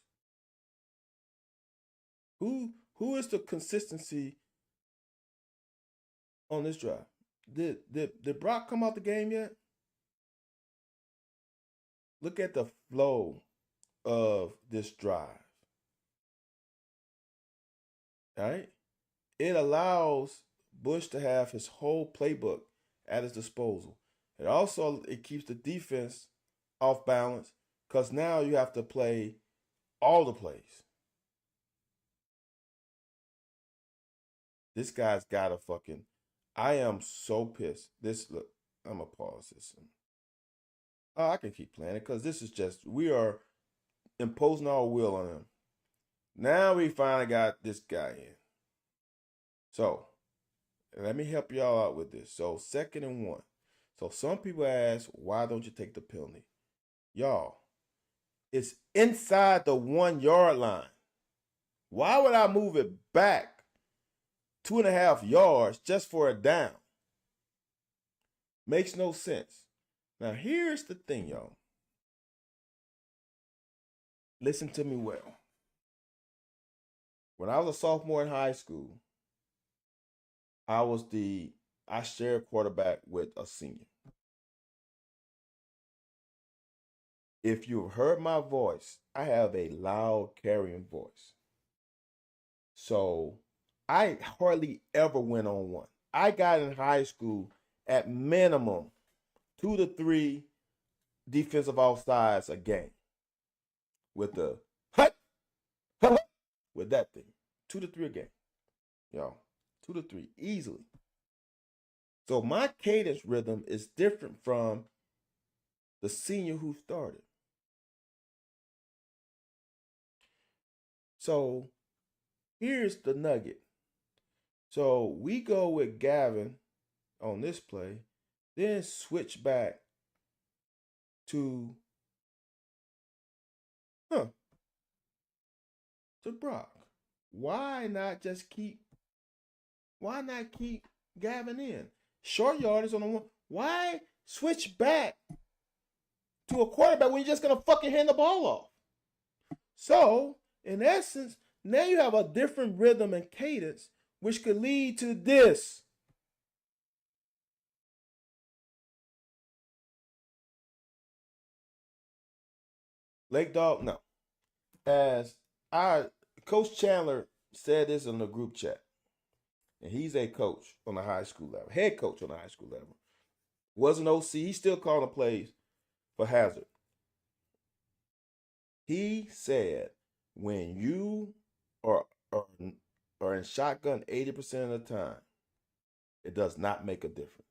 Who is the consistency on this drive? Did Brock come out the game yet? Look at the flow of this drive. All right? It allows Bush to have his whole playbook at his disposal. It keeps the defense off balance because now you have to play all the plays. This guy's got a fucking. I am so pissed. Look, I'm gonna pause this. Oh, I can keep playing it because this is just we are imposing our will on him. Now we finally got this guy in. So let me help y'all out with this. So 2nd and 1. So some people ask, why don't you take the penalty? Y'all, it's inside the 1 yard line. Why would I move it back 2.5 yards just for a down? Makes no sense. Now here's the thing, y'all. Listen to me well. When I was a sophomore in high school, I shared quarterback with a senior. If you've heard my voice, I have a loud carrying voice. So I hardly ever went on one. I got in high school at minimum 2 to 3 defensive offsides a game with the hut, hut, with that thing. 2 to 3 a game, y'all. 2 to 3 easily. So my cadence rhythm is different from the senior who started. So here's the nugget. So we go with Gavin on this play, then switch back to huh to Brock. Why not just keep? Why not keep Gavin in? Short yardage on the one. Why switch back to a quarterback when you're just gonna fucking hand the ball off? So in essence, now you have a different rhythm and cadence, which could lead to this. Lake Dog, no. As our Coach Chandler said this in the group chat, and he's a coach on the high school level, head coach on the high school level. Wasn't OC, he's still calling the plays for Hazard. He said when you are, are in shotgun 80% of the time, it does not make a difference.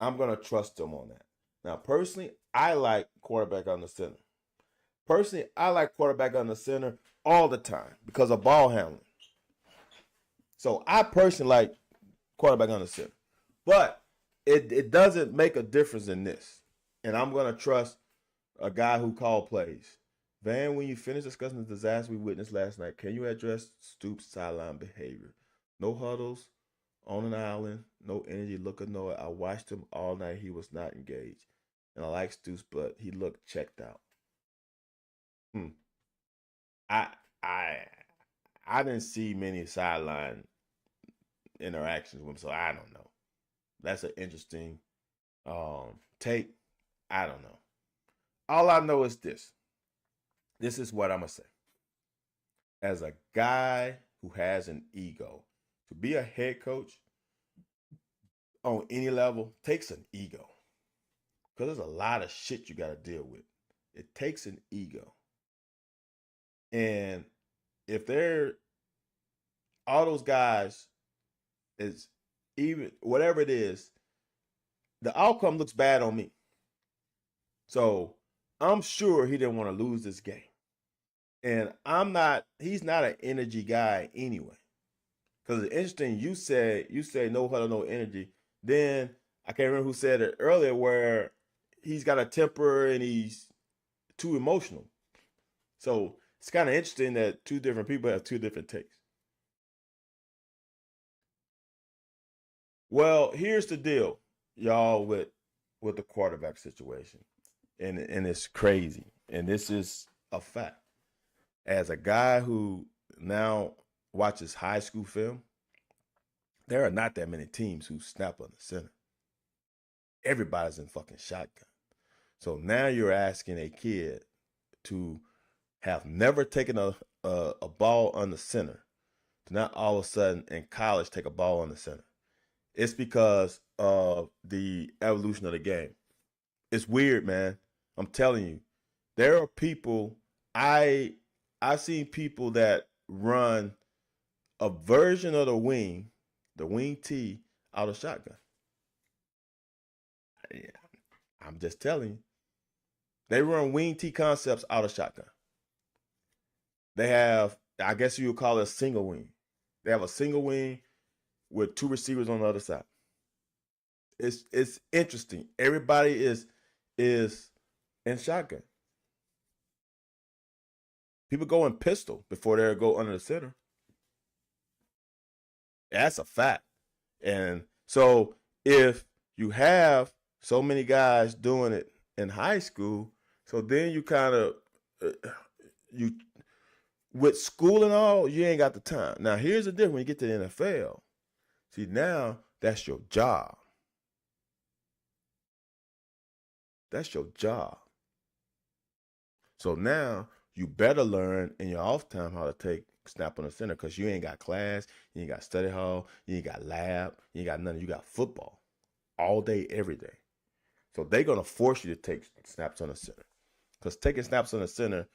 I'm going to trust him on that. Now, personally, I like quarterback on the center. Personally, I like quarterback on the center all the time because of ball handling. So I personally like quarterback on the center. But it doesn't make a difference in this. And I'm going to trust a guy who called plays. Van, when you finish discussing the disaster we witnessed last night, can you address Stoops' sideline behavior? No huddles on an island, no energy, look annoyed. I watched him all night. He was not engaged. And I like Stoops, but he looked checked out. I I I didn't see many sideline interactions with him, so I don't know. That's an interesting take. I don't know. All I know is this. This is what I'm gonna say. As a guy who has an ego, to be a head coach on any level takes an ego. Because there's a lot of shit you got to deal with. It takes an ego. And if they're all those guys is even whatever it is, the outcome looks bad on me. So I'm sure he didn't want to lose this game. And he's not an energy guy anyway. Because it's interesting, you say no huddle, no energy. Then I can't remember who said it earlier where he's got a temper and he's too emotional. So it's kind of interesting that two different people have two different takes. Well, here's the deal, y'all, with the quarterback situation. And it's crazy. And this is a fact. As a guy who now watches high school film, there are not that many teams who snap on the center. Everybody's in fucking shotgun. So now you're asking a kid to have never taken a ball on the center to not all of a sudden in college take a ball on the center. It's because of the evolution of the game. It's weird, man. I'm telling you. There are people I've seen people that run a version of the wing T out of shotgun. Yeah, I'm just telling you. They run wing T concepts out of shotgun. They have, I guess you would call it a single wing. They have a single wing with two receivers on the other side. It's interesting. Everybody is in shotgun. People go in pistol before they go under the center. That's a fact. And so if you have so many guys doing it in high school, so then you kind of you with school and all, you ain't got the time. Now here's the difference when you get to the NFL. See, now that's your job. That's your job. So now you better learn in your off time how to take snap on the center because you ain't got class, you ain't got study hall, you ain't got lab, you ain't got nothing. You got football all day, every day. So they're going to force you to take snaps on the center because taking snaps on the center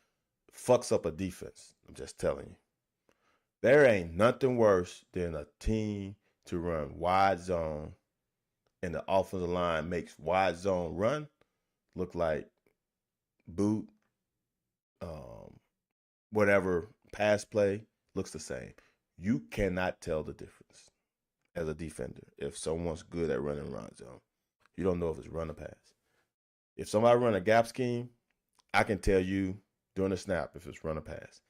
fucks up a defense. I'm just telling you. There ain't nothing worse than a team to run wide zone and the offensive line makes wide zone run look like boot, whatever pass play looks the same. You cannot tell the difference as a defender if someone's good at running wide zone. You don't know if it's run or pass. If somebody run a gap scheme, I can tell you during the snap if it's run or pass.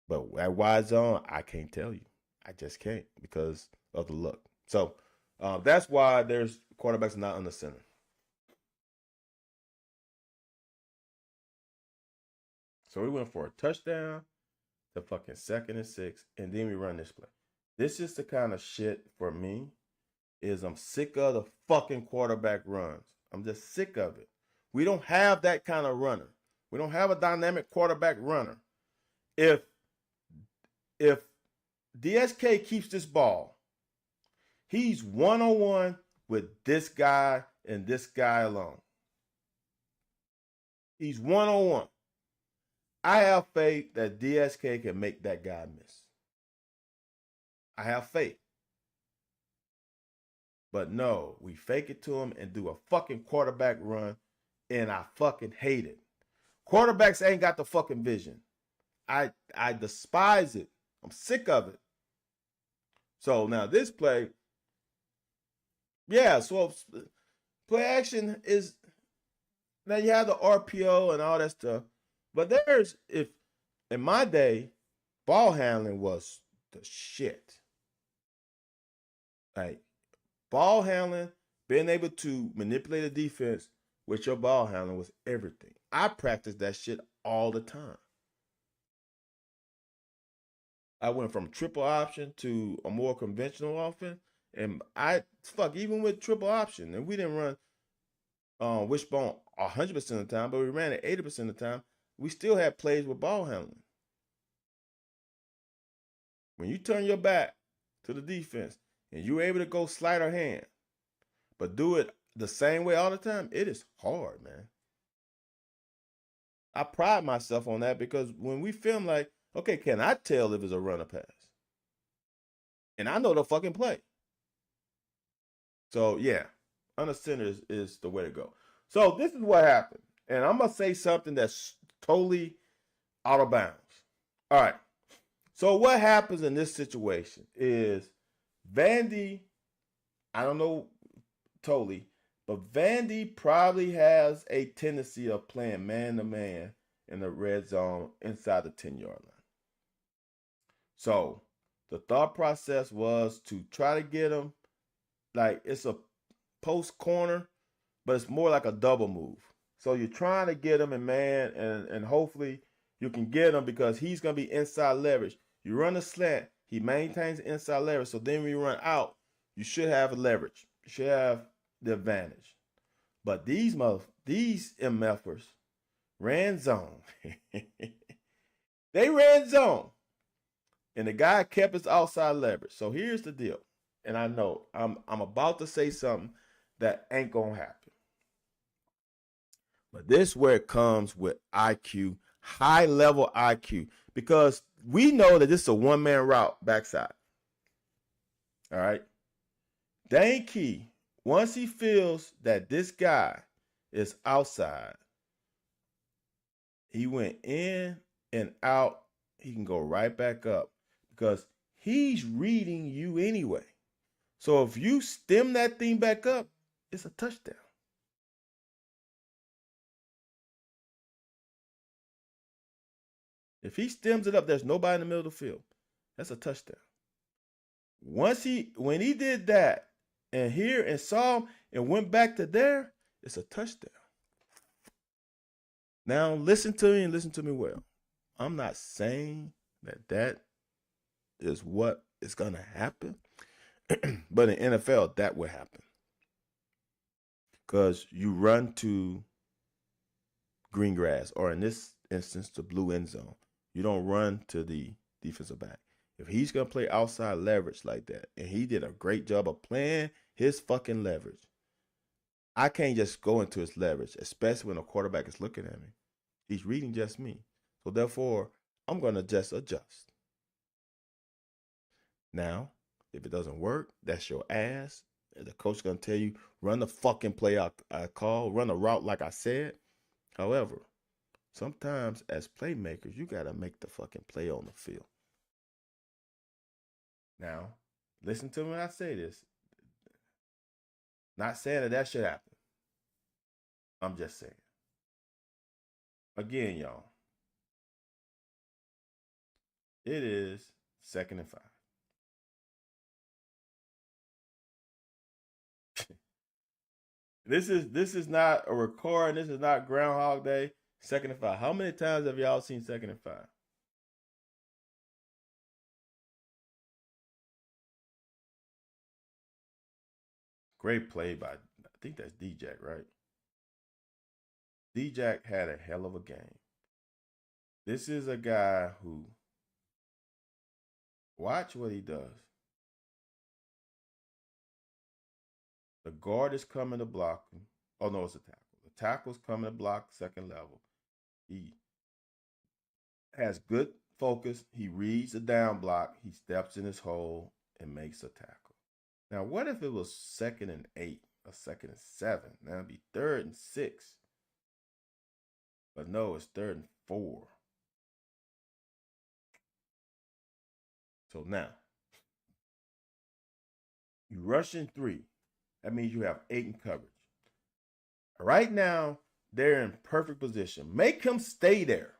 But at wide zone, I can't tell you. I just can't because of the look. So that's why there's quarterbacks not on the center. So we went for a touchdown, the fucking 2nd and 6, and then we run this play. This is the kind of shit for me is I'm sick of the fucking quarterback runs. I'm just sick of it. We don't have that kind of runner. We don't have a dynamic quarterback runner. If DSK keeps this ball, he's one-on-one with this guy and this guy alone. He's one-on-one. I have faith that DSK can make that guy miss. I have faith. But no, we fake it to him and do a fucking quarterback run, and I fucking hate it. Quarterbacks ain't got the fucking vision. I despise it. I'm sick of it. So now this play, yeah, so play action is, now you have the RPO and all that stuff. But if in my day, ball handling was the shit. Like, ball handling, being able to manipulate a defense with your ball handling was everything. I practiced that shit all the time. I went from triple option to a more conventional offense. And even with triple option, and we didn't run wishbone 100% of the time, but we ran it 80% of the time. We still had plays with ball handling. When you turn your back to the defense and you're able to go sleight of hand, but do it the same way all the time, it is hard, man. I pride myself on that because when we film, like, okay, can I tell if it's a run or pass? And I know the fucking play. So, yeah, under center is the way to go. So, this is what happened. And I'm going to say something that's totally out of bounds. All right. So, what happens in this situation is Vandy, I don't know totally, but Vandy probably has a tendency of playing man-to-man in the red zone inside the 10-yard line. So, the thought process was to try to get him, like it's a post corner, but it's more like a double move. So you're trying to get him in man, and hopefully you can get him because he's going to be inside leverage. You run a slant, he maintains the inside leverage. So then when you run out, you should have leverage. You should have the advantage. But these MFers ran zone. They ran zone. And the guy kept his outside leverage. So here's the deal. And I know I'm about to say something that ain't going to happen. But this is where it comes with IQ, high level IQ, because we know that this is a one-man route backside. All right. Dane Key, once he feels that this guy is outside, he went in and out. He can go right back up because he's reading you anyway. So if you stem that thing back up, it's a touchdown. If he stems it up, there's nobody in the middle of the field. That's a touchdown. When he did that and saw him and went back to there, it's a touchdown. Now listen to me and listen to me well. I'm not saying that is what is going to happen, but in NFL that will happen because you run to green grass, or in this instance, the blue end zone. You don't run to the defensive back. If he's going to play outside leverage like that, and he did a great job of playing his fucking leverage, I can't just go into his leverage, especially when a quarterback is looking at me. He's reading just me. So therefore, I'm going to just adjust. Now, if it doesn't work, that's your ass. The coach is going to tell you, run the fucking play I call, run a route like I said. However, sometimes as playmakers, you got to make the fucking play on the field. Now, listen to me when I say this. Not saying that should happen. I'm just saying. Again, y'all. It is 2nd and 5. This is not a recording. This is not Groundhog Day. 2nd and 5. How many times have y'all seen 2nd and 5? Great play by, I think that's D-Jack, right? D-Jack had a hell of a game. This is a guy who, watch what he does. The guard is coming to block him. Oh, no, it's a tackle. The tackle's coming to block second level. He has good focus. He reads the down block. He steps in his hole and makes a tackle. Now, what if it was 2nd and 8 or 2nd and 7? Now it'd be 3rd and 6. But no, it's 3rd and 4. So now, you rush in 3. That means you have 8 in coverage. Right now, they're in perfect position. Make him stay there.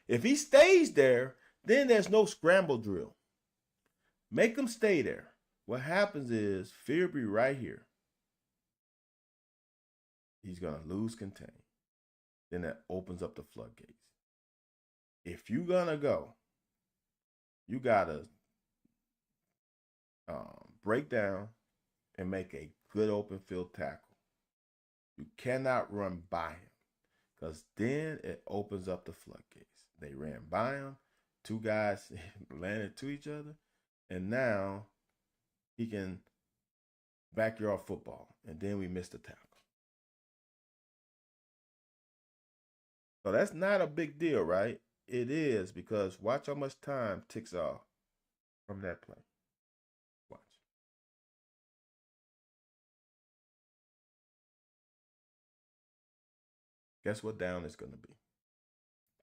If he stays there, then there's no scramble drill. Make him stay there. What happens is fear be right here. He's going to lose contain. Then that opens up the floodgates. If you're going to go, you got to break down and make a good open field tackle. You cannot run by him because then it opens up the floodgates. They ran by him. 2 guys landed to each other. And now he can backyard football. And then we missed the tackle. So that's not a big deal, right? It is, because watch how much time ticks off from that play. Watch. Guess what down is going to be?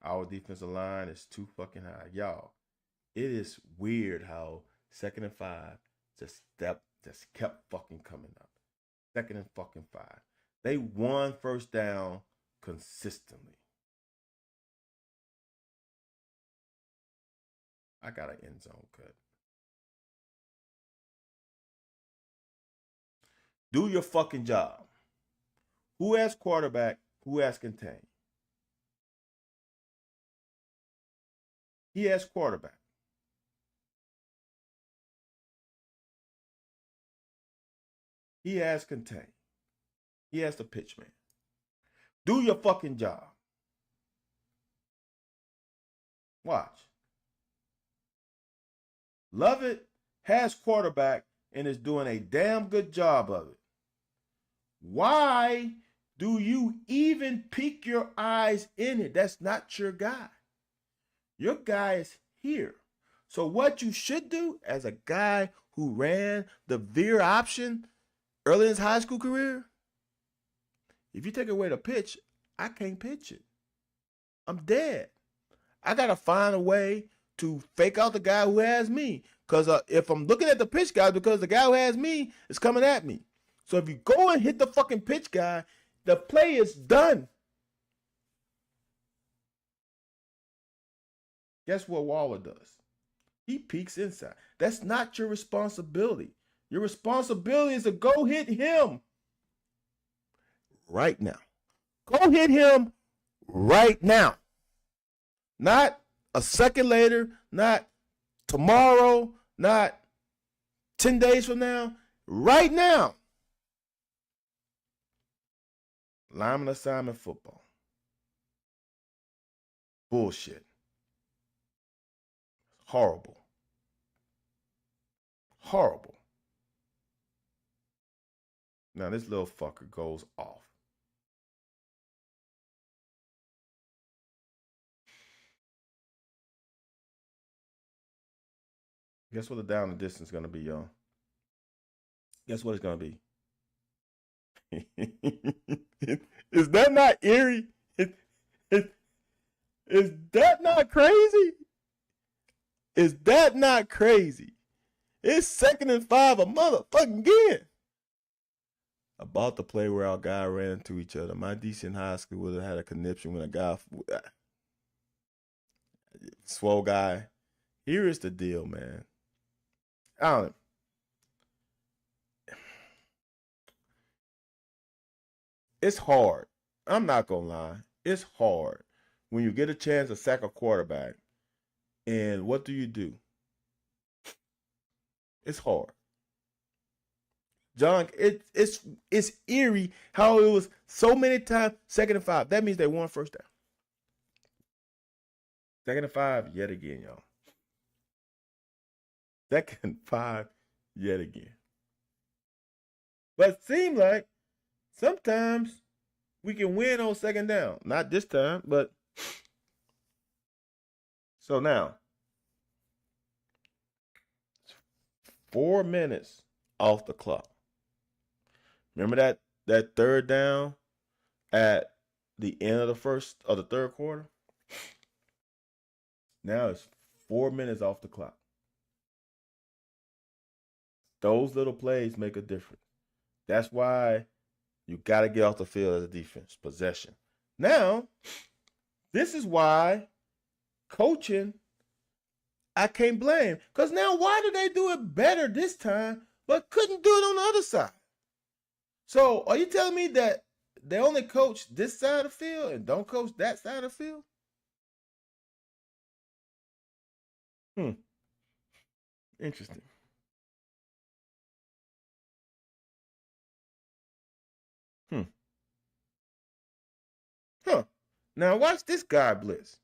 Our defensive line is too fucking high. Y'all, it is weird how 2nd and 5 just kept fucking coming up. 2nd and fucking 5. They won first down consistently. I got an end zone cut. Do your fucking job. Who has quarterback? Who has contain? He has quarterback. He has contain. He has the pitch man. Do your fucking job. Watch. Lovett has quarterback and is doing a damn good job of it. Why do you even peek your eyes in it? That's not your guy. Your guy is here. So what you should do as a guy who ran the veer option early in his high school career, if you take away the pitch, I can't pitch it. I'm dead. I got to find a way to fake out the guy who has me. Because if I'm looking at the pitch guy, because the guy who has me is coming at me. So if you go and hit the fucking pitch guy, the play is done. Guess what Waller does? He peeks inside. That's not your responsibility. Your responsibility is to go hit him right now. Go hit him right now. Not a second later, not tomorrow, not 10 days from now. Right now. Lineman assignment football. Bullshit. Horrible. Horrible. Now this little fucker goes off. Guess what the down the distance is gonna be, y'all? Guess what it's gonna be? Is that not eerie? Is that not crazy? Is that not crazy? It's 2nd and 5 a motherfucking again. About the play where our guy ran into each other. My DC in high school would have had a conniption when a guy, swole guy. Here is the deal, man. I don't. It's hard. I'm not gonna lie. It's hard when you get a chance to sack a quarterback, and what do? It's hard. John, it's eerie how it was so many times 2nd and 5. That means they won first down. 2nd and 5 yet again, y'all. 2nd and 5 yet again. But it seems like sometimes we can win on 2nd down. Not this time, but so now 4 minutes off the clock. Remember that 3rd down at the end of the 3rd quarter? Now it's 4 minutes off the clock. Those little plays make a difference. That's why you got to get off the field as a defense. Possession. Now, this is why coaching, I can't blame. Because now why do they do it better this time but couldn't do it on the other side? So are you telling me that they only coach this side of the field and don't coach that side of the field? Interesting. Hmm. Huh. Now watch this guy blitz.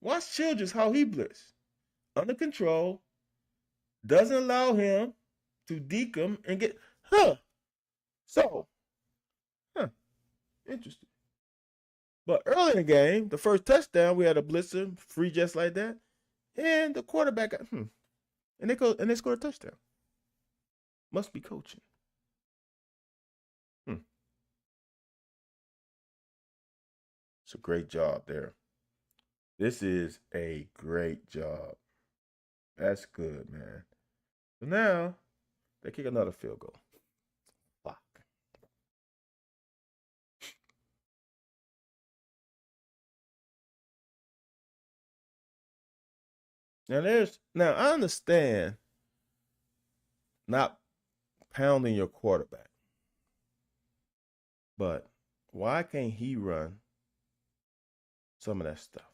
Watch Childress how he blitz. Under control. Doesn't allow him to deke him and get So, interesting. But early in the game, the first touchdown, we had a blitzer free just like that, and the quarterback got and they scored a touchdown. Must be coaching. It's a great job there. This is a great job. That's good, man. So now they kick another field goal. Fuck. Now I understand not pounding your quarterback, but why can't he run some of that stuff?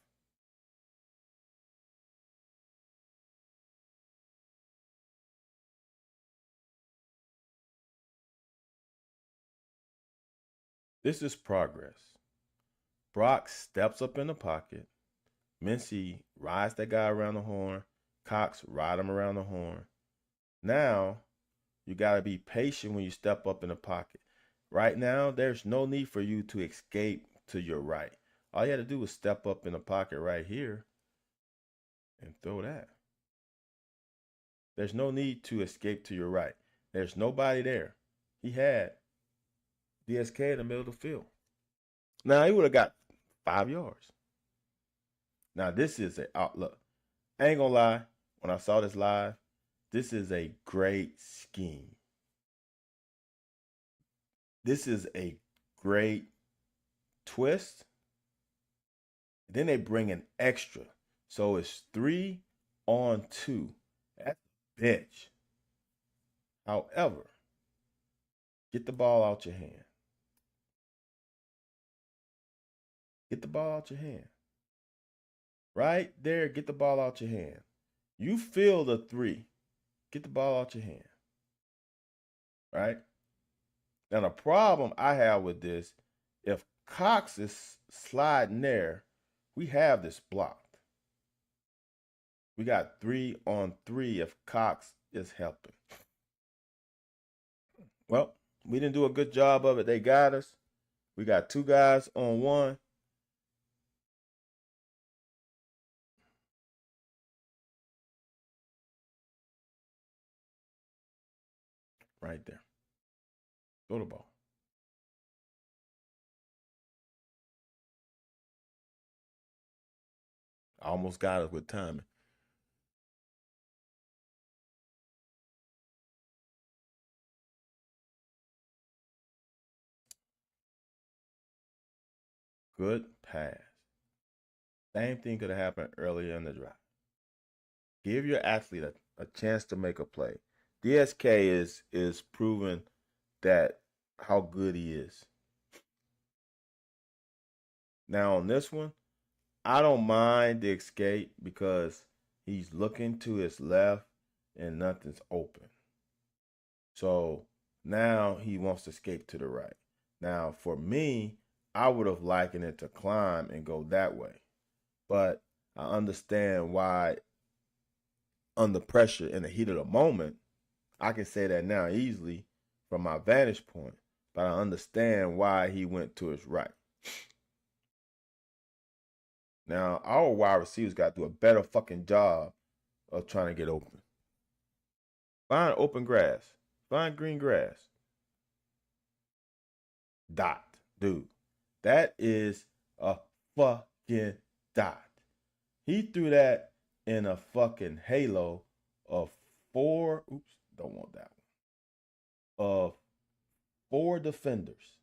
This is progress. Brock steps up in the pocket. Mincy rides that guy around the horn. Cox ride him around the horn. Now, you got to be patient when you step up in the pocket. Right now, there's no need for you to escape to your right. All you had to do was step up in the pocket right here and throw that. There's no need to escape to your right. There's nobody there. He had DSK in the middle of the field. Now, he would have got 5 yards. Now, this is a outlook. I ain't gonna lie, when I saw this live, this is a great scheme. This is a great twist. Then they bring an extra. So it's 3 on 2. That's a bitch. However, get the ball out your hand. Get the ball out your hand. Right there, get the ball out your hand. You feel the 3. Get the ball out your hand. Right? Now, the problem I have with this, if Cox is sliding there, we have this blocked. We got 3-on-3 if Cox is helping. Well, we didn't do a good job of it. They got us. We got 2 guys on 1. Right there. Throw the ball. Almost got us with timing. Good pass. Same thing could have happened earlier in the drive. Give your athlete a chance to make a play. DSK is proving that how good he is. Now on this one, I don't mind the escape because he's looking to his left and nothing's open. So now he wants to escape to the right. Now for me, I would have likened it to climb and go that way. But I understand why under pressure in the heat of the moment, I can say that now easily from my vantage point. But I understand why he went to his right. Now, our wide receivers got to do a better fucking job of trying to get open. Find open grass. Find green grass. Dot. Dude, that is a fucking dot. He threw that in a fucking halo of 4. Oops, don't want that one. Of 4 defenders.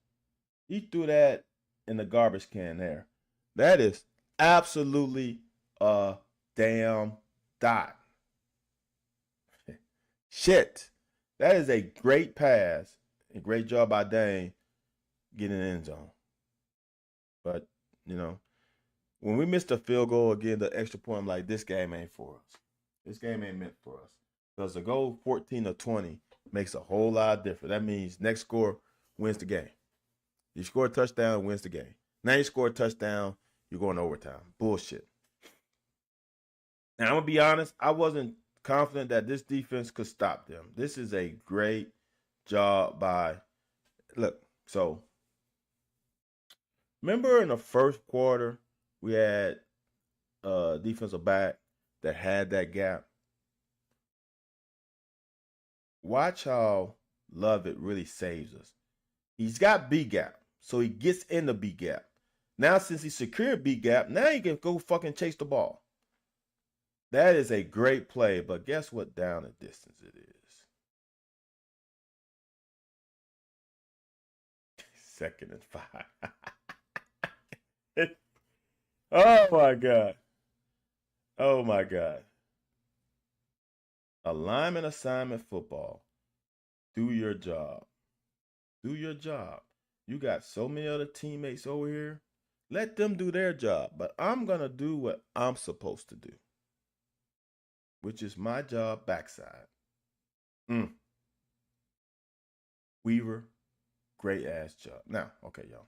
He threw that in the garbage can there. That is absolutely a damn dot. Shit. That is a great pass. A great job by Dane getting in the end zone. But, when we missed a field goal again, the extra point, I'm like, this game ain't for us. This game ain't meant for us. Because to go 14-20 makes a whole lot different. That means next score wins the game. You score a touchdown, wins the game. Now you score a touchdown, you're going to overtime. Bullshit. Now, I'm going to be honest, I wasn't confident that this defense could stop them. This is a great job by, look, so remember in the first quarter, we had a defensive back that had that gap. Watch how Lovett really saves us. He's got B gap, so he gets in the B gap. Now, since he secured B gap, now he can go fucking chase the ball. That is a great play, but guess what down the distance it is? 2nd and 5. Oh my God. Oh my God. Alignment assignment football. Do your job. Do your job. You got so many other teammates over here. Let them do their job. But I'm going to do what I'm supposed to do, which is my job backside. Weaver, great ass job. Now, okay, y'all.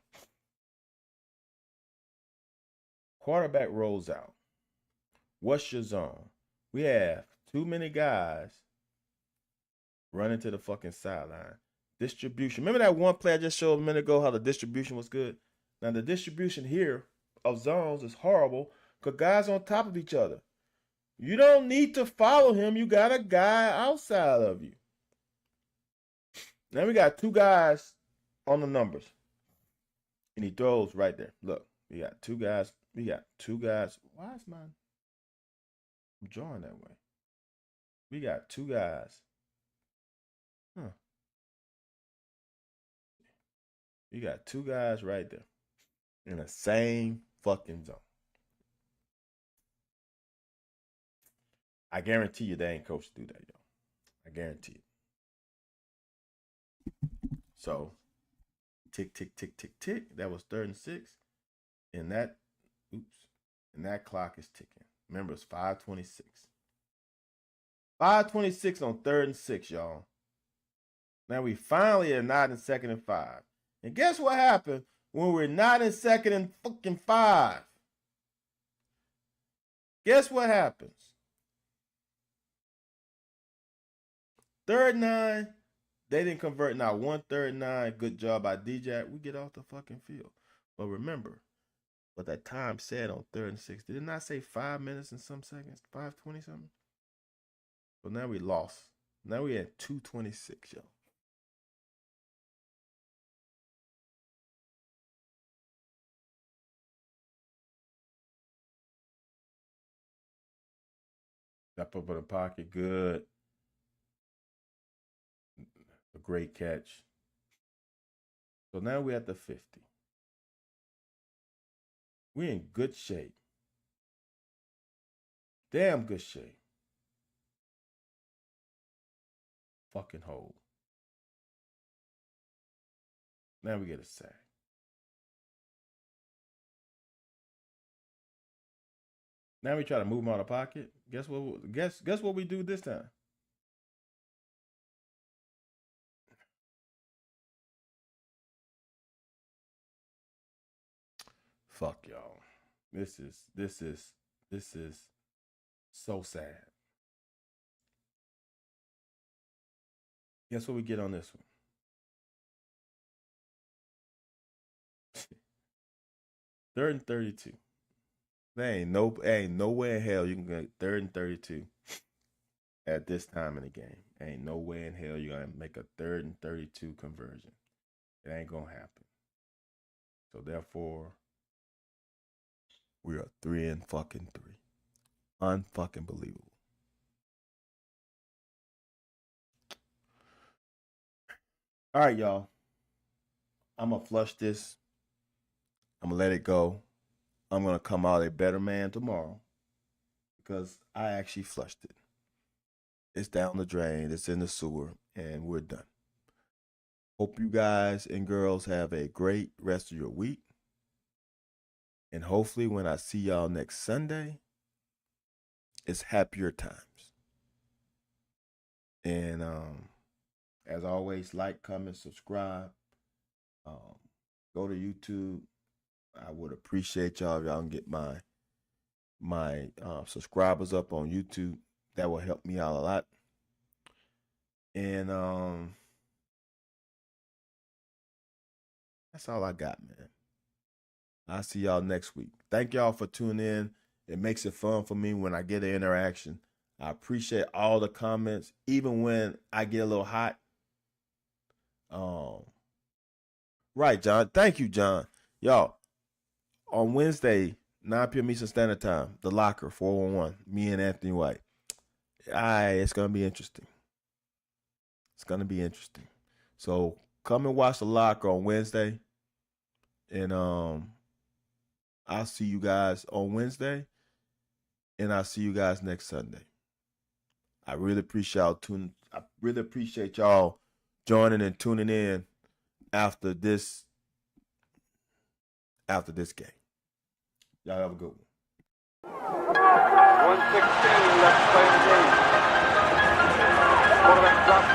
Quarterback rolls out. What's your zone? We have too many guys running to the fucking sideline. Distribution. Remember that one play I just showed a minute ago how the distribution was good? Now, the distribution here of zones is horrible because guys on top of each other. You don't need to follow him. You got a guy outside of you. Now we got 2 guys on the numbers. And he throws right there. Look, we got 2 guys. We got 2 guys. Why is mine? I'm drawing that way. We got 2 guys. You got 2 guys right there in the same fucking zone. I guarantee you they ain't coached to do that, yo. I guarantee it. So, tick, tick, tick, tick, tick. That was 3rd and 6. And that clock is ticking. Remember, it's 5:26. 5:26 on 3rd and 6, y'all. Now we finally are not in 2nd and 5. And guess what happened when we're not in 2nd and fucking 5? Guess what happens? Third 9, they didn't convert not one third 9. Good job by DJ. We get off the fucking field. But remember what that time said on 3rd and 6. Did it not say 5 minutes and some seconds? 5:20 something? So now we lost. Now we at 2:26, yo. Step up in the pocket, good. A great catch. So now we're at the 50. We're in good shape. Damn good shape. Fucking hold. Now we get a sack. Now we try to move him out of the pocket. Guess what? Guess what we do this time? Fuck y'all. This is so sad. Guess what we get on this one? Third and 32. There ain't nowhere in hell you can get 3rd and 32 at this time in the game. Ain't no way in hell you're gonna make a 3rd and 32 conversion. It ain't gonna happen. So therefore, we are 3 and fucking 3. Unfucking believable. All right, y'all. I'm gonna flush this. I'm gonna let it go. I'm gonna come out a better man tomorrow because I actually flushed it. It's down the drain. It's in the sewer, and we're done. Hope you guys and girls have a great rest of your week. And hopefully when I see y'all next Sunday, it's happier times. And as always, like, comment, subscribe. Go to YouTube. I would appreciate y'all if y'all can get my subscribers up on YouTube. That will help me out a lot. And that's all I got, man. I'll see y'all next week. Thank y'all for tuning in. It makes it fun for me when I get an interaction. I appreciate all the comments, even when I get a little hot. Right, John. Thank you, John. Y'all, on Wednesday, 9 p.m. Eastern Standard Time, The Locker, 411, me and Anthony White. It's going to be interesting. It's going to be interesting. So come and watch The Locker on Wednesday. And I'll see you guys on Wednesday. And I'll see you guys next Sunday. I really appreciate y'all joining and tuning in after this game. Y'all have a good one.
1:16 left to play in the game. Quarterback drops